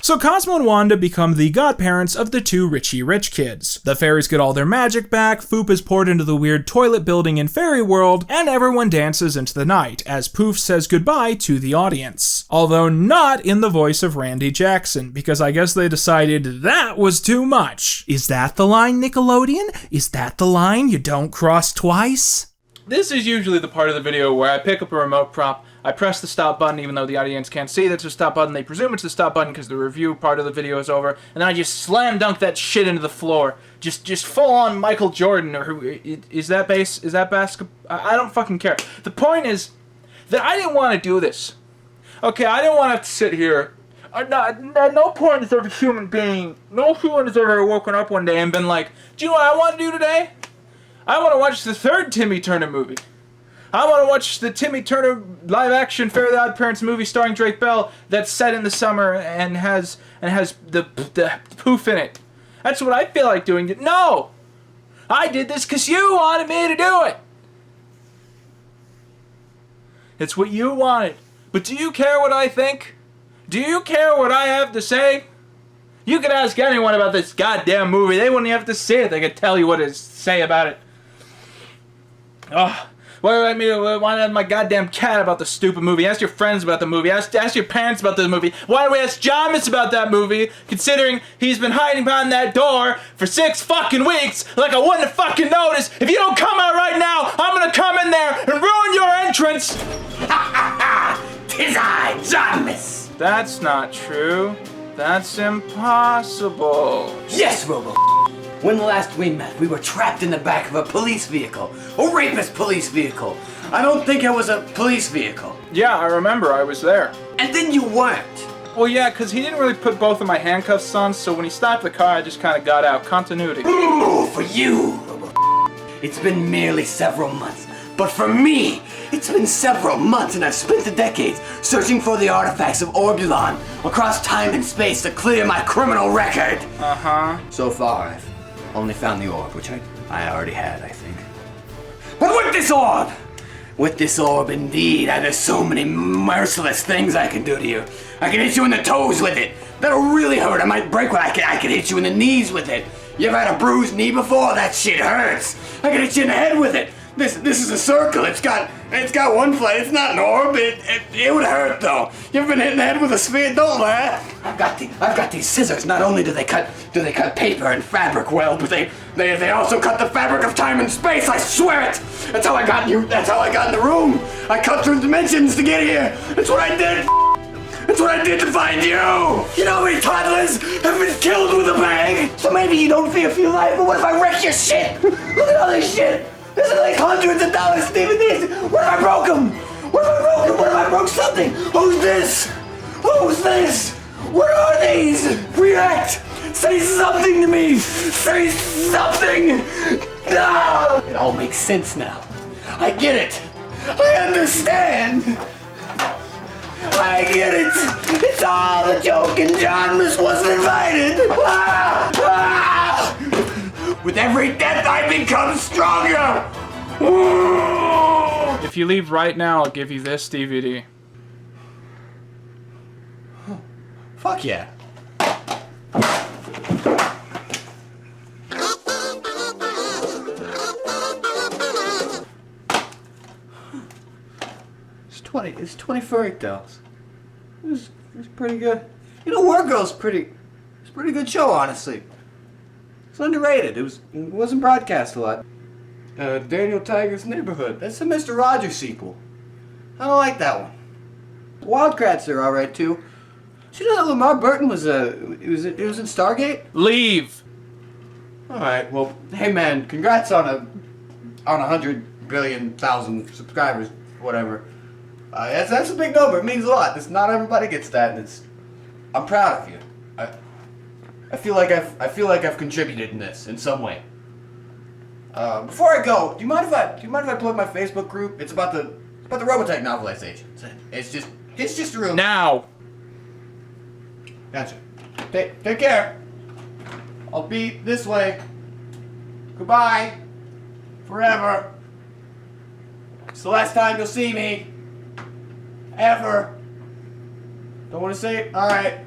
So Cosmo and Wanda become the godparents of the two Richie Rich kids. The fairies get all their magic back, Foop is poured into the weird toilet building in Fairy World, and everyone dances into the night as Poof says goodbye to the audience. Although not in the voice of Randy Jackson, because I guess they decided that was too much. Is that the line, Nickelodeon? Is that the line you don't cross twice?
This is usually the part of the video where I pick up a remote prop, I press the stop button even though the audience can't see that's a stop button, they presume it's the stop button because the review part of the video is over, and then I just slam dunk that shit into the floor. Just full on Michael Jordan, or who, is that bass, is that basketball? I don't fucking care. The point is that I didn't want to do this. Okay, I didn't want to have to sit here At no point has every human being, no human has ever woken up one day and been like, do you know what I want to do today? I want to watch the third Timmy Turner movie. I want to watch the Timmy Turner live-action Fairly Oddparents movie starring Drake Bell that's set in the summer and has the poof in it. That's what I feel like doing. No! I did this because you wanted me to do it. It's what you wanted. But do you care what I think? Do you care what I have to say? You could ask anyone about this goddamn movie. They wouldn't even have to see it. They could tell you what to say about it. Ugh. Why do I ask my goddamn cat about the stupid movie? Ask your friends about the movie. Ask your parents about the movie. Why do we ask Jamis about that movie, considering he's been hiding behind that door for 6 fucking weeks like I wouldn't have fucking noticed? If you don't come out right now, I'm gonna come in there and ruin your entrance!
Tis I, Jamis!
That's not true. That's impossible.
Yes, Robo. When last we met, we were trapped in the back of a police vehicle. A rapist police vehicle. I don't think it was a police vehicle.
Yeah, I remember. I was there.
And then you weren't.
Well, yeah, because he didn't really put both of my handcuffs on, so when he stopped the car, I just kind of got out. Continuity.
Ooh, for you, Robo. It's been merely several months. But for me, it's been several months, and I've spent the decades searching for the artifacts of Orbulon across time and space to clear my criminal record.
Uh-huh.
So far, I've only found the orb, which I already had, I think. But with this orb, indeed, there's so many merciless things I can do to you. I can hit you in the toes with it. That'll really hurt. I might break one. I can hit you in the knees with it. You ever had a bruised knee before? That shit hurts. I can hit you in the head with it. This is a circle. It's got one flat. It's not an orb. It would hurt though. You ever been hit in the head with a sphere? Don't laugh. I've got these scissors. Not only do they cut paper and fabric well, but they also cut the fabric of time and space. I swear it. That's how I got you. That's how I got in the room. I cut through dimensions to get here. That's what I did. That's what I did to find you! You know how many toddlers have been killed with a bag? So maybe you don't fear for your life, but what if I wreck your shit? Look at all this shit! This is like hundreds of dollars DVDs! What if I broke them? What if I broke them? What if I broke something? Who's this? Who's this? What are these? React! Say something to me! Say something! Ah! It all makes sense now. I get it! I understand! I get it! It's all a joke and John just wasn't invited! Ah! Ah! With every death I become stronger!
If you leave right now, I'll give you this DVD.
Fuck yeah. It's 20 furry dolls. It was pretty good. You know, War Girl's it's a pretty good show, honestly. It's underrated. It wasn't broadcast a lot. Daniel Tiger's Neighborhood. That's the Mr. Rogers sequel. I don't like that one. Wildcats are alright too. So you know that Lamar Burton was it was in Stargate?
Leave.
Alright, well, hey man, congrats on 100 billion thousand subscribers, whatever. That's a big number. It means a lot. Not everybody gets that, and I'm proud of you. I feel like I've contributed in this in some way. Before I go, do you mind if I plug my Facebook group? It's about the Robotech novelization. It's just a room.
Now.
Gotcha. Take care. I'll be this way. Goodbye. Forever. It's the last time you'll see me. Ever. Don't want to say it? Alright.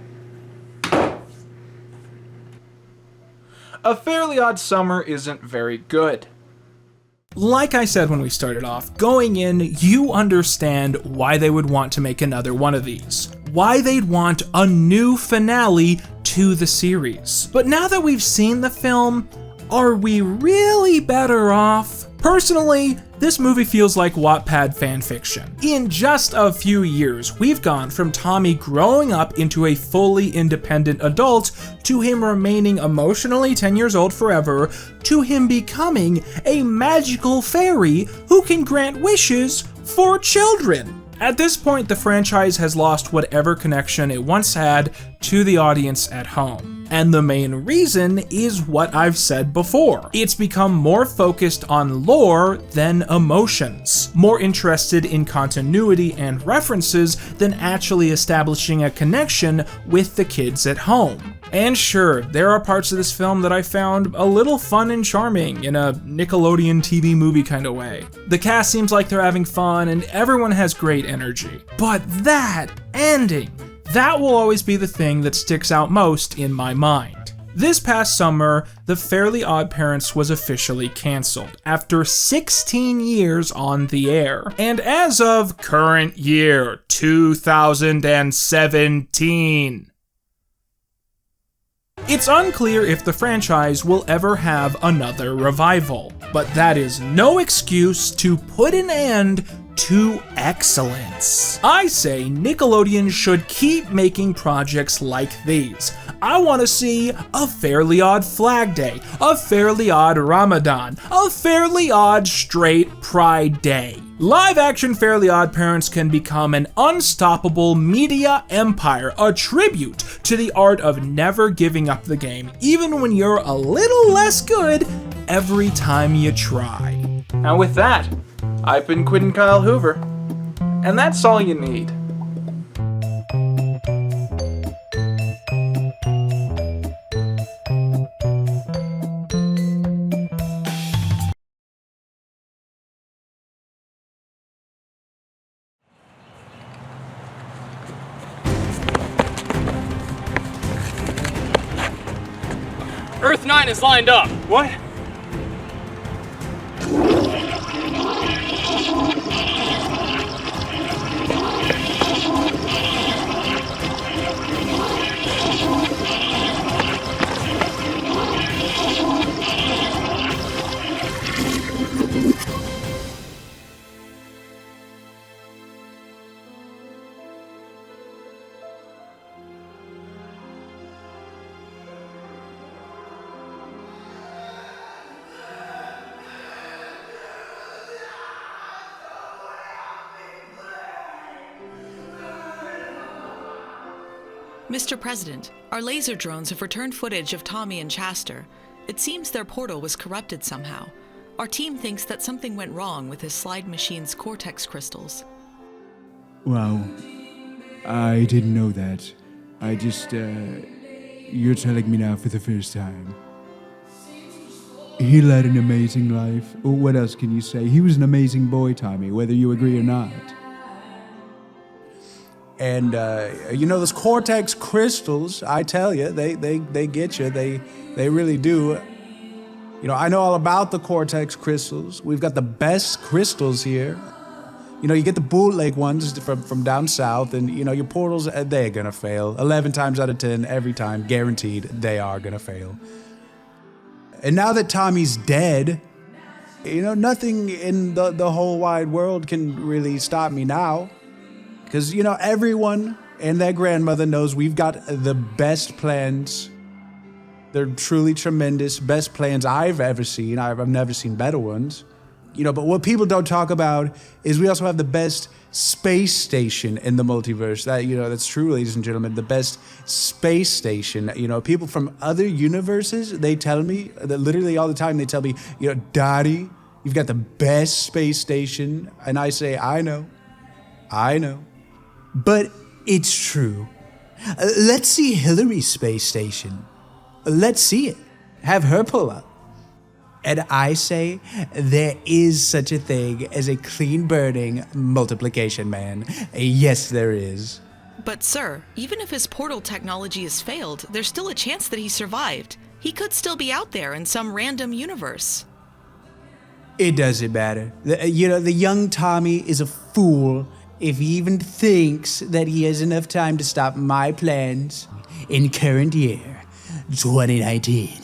A Fairly Odd Summer isn't very good. Like I said when we started off, going in, you understand why they would want to make another one of these. Why they'd want a new finale to the series. But now that we've seen the film, are we really better off? Personally, this movie feels like Wattpad fanfiction. In just a few years, we've gone from Tommy growing up into a fully independent adult, to him remaining emotionally 10 years old forever, to him becoming a magical fairy who can grant wishes for children.
At this point, the franchise has lost whatever connection it once had to the audience at home. And the main reason is what I've said before. It's become more focused on lore than emotions, more interested in continuity and references than actually establishing a connection with the kids at home. And sure, there are parts of this film that I found a little fun and charming in a Nickelodeon TV movie kind of way. The cast seems like they're having fun and everyone has great energy. But that ending, that will always be the thing that sticks out most in my mind. This past summer, the Fairly Oddparents was officially cancelled after 16 years on the air. And as of current year, 2017, it's unclear if the franchise will ever have another revival, but that is no excuse to put an end to excellence. I say Nickelodeon should keep making projects like these. I want to see a Fairly Odd Flag Day, a Fairly Odd Ramadan, a Fairly Odd Straight Pride Day. Live-action Fairly Oddparents can become an unstoppable media empire, a tribute to the art of never giving up the game, even when you're a little less good every time you try.
And with that, I've been Quinton Kyle Hoover, and that's all you need.
Earth 9 is lined up.
What?
Mr. President, our laser drones have returned footage of Tommy and Chester. It seems their portal was corrupted somehow. Our team thinks that something went wrong with his slide machine's cortex crystals.
Wow. I didn't know that. I just, you're telling me now for the first time. He led an amazing life. What else can you say? He was an amazing boy, Tommy, whether you agree or not.
And, you know, those cortex crystals, I tell you, they get you. They really do. You know, I know all about the cortex crystals. We've got the best crystals here. You know, you get the bootleg ones from down south, and, you know, your portals, they're gonna fail. 11 times out of 10, every time, guaranteed, they are gonna fail. And now that Tommy's dead, you know, nothing in the whole wide world can really stop me now. Because, you know, everyone and their grandmother knows we've got the best plans. They're truly tremendous, best plans I've ever seen. I've never seen better ones. You know, but what people don't talk about is we also have the best space station in the multiverse. That, you know, that's true, ladies and gentlemen, the best space station. You know, people from other universes, they tell me, that literally all the time, they tell me, you know, Daddy, you've got the best space station. And I say, I know. But it's true. Let's see Hillary's space station. Let's see it. Have her pull up. And I say there is such a thing as a clean burning multiplication man. Yes, there is.
But sir, even if his portal technology has failed, there's still a chance that he survived. He could still be out there in some random universe.
It doesn't matter. You know, the young Tommy is a fool if he even thinks that he has enough time to stop my plans in current year, 2019.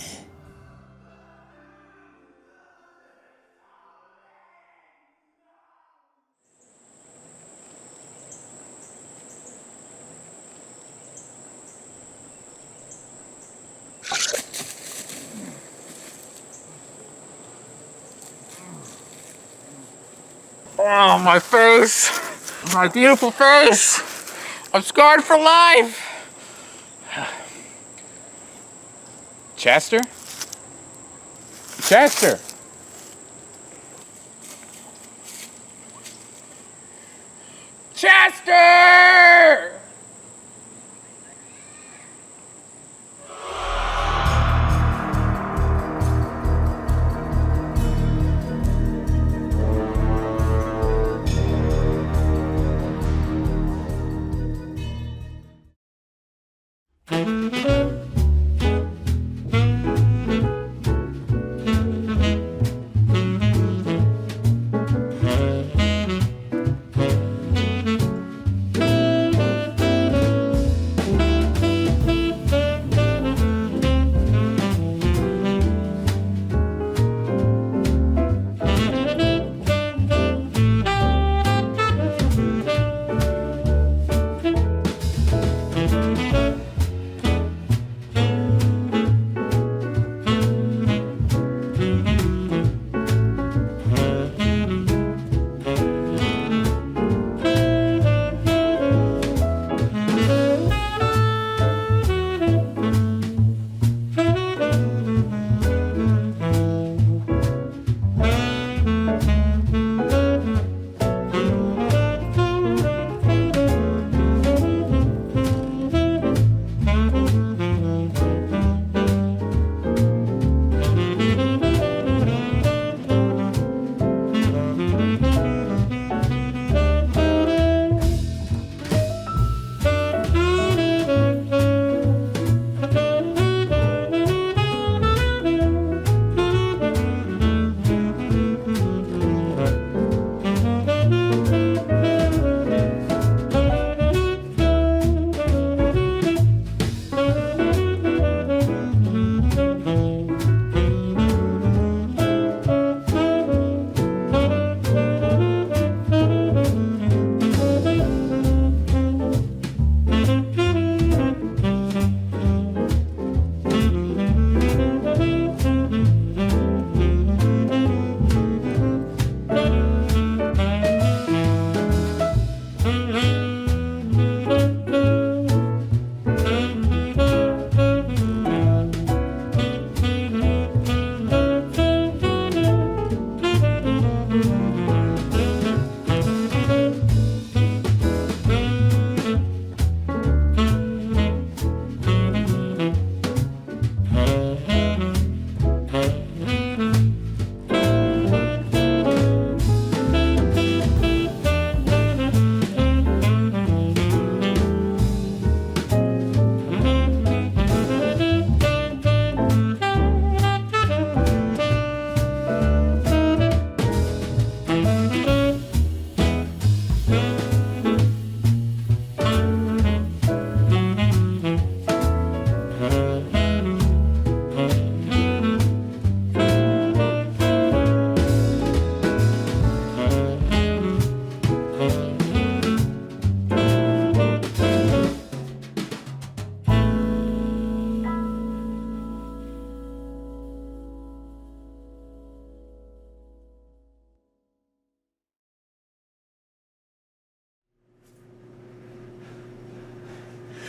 Oh, my face.
My beautiful face. I'm scarred for life. Chester? Chester! Chester!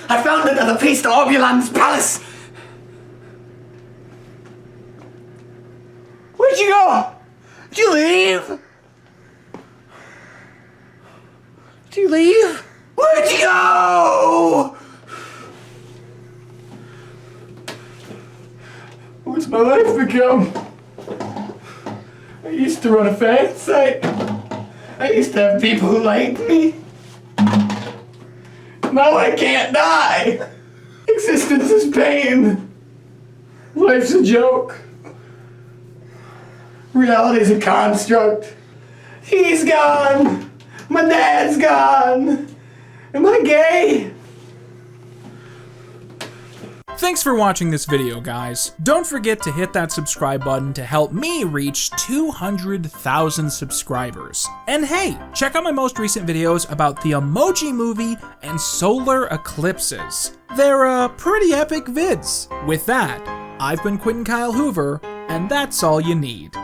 I found another piece to Obulan's palace! Where'd you go? Did you leave? Did you leave? Where'd you go? What's my life become? I used to run a fan site. I used to have people who liked me. Now I can't die. Existence is pain. Life's a joke. Reality's a construct. He's gone. My dad's gone. Am I gay?
Thanks for watching this video, guys. Don't forget to hit that subscribe button to help me reach 200,000 subscribers. And hey, check out my most recent videos about the Emoji Movie and solar eclipses. They're pretty epic vids. With that, I've been Quinton Kyle Hoover, and that's all you need.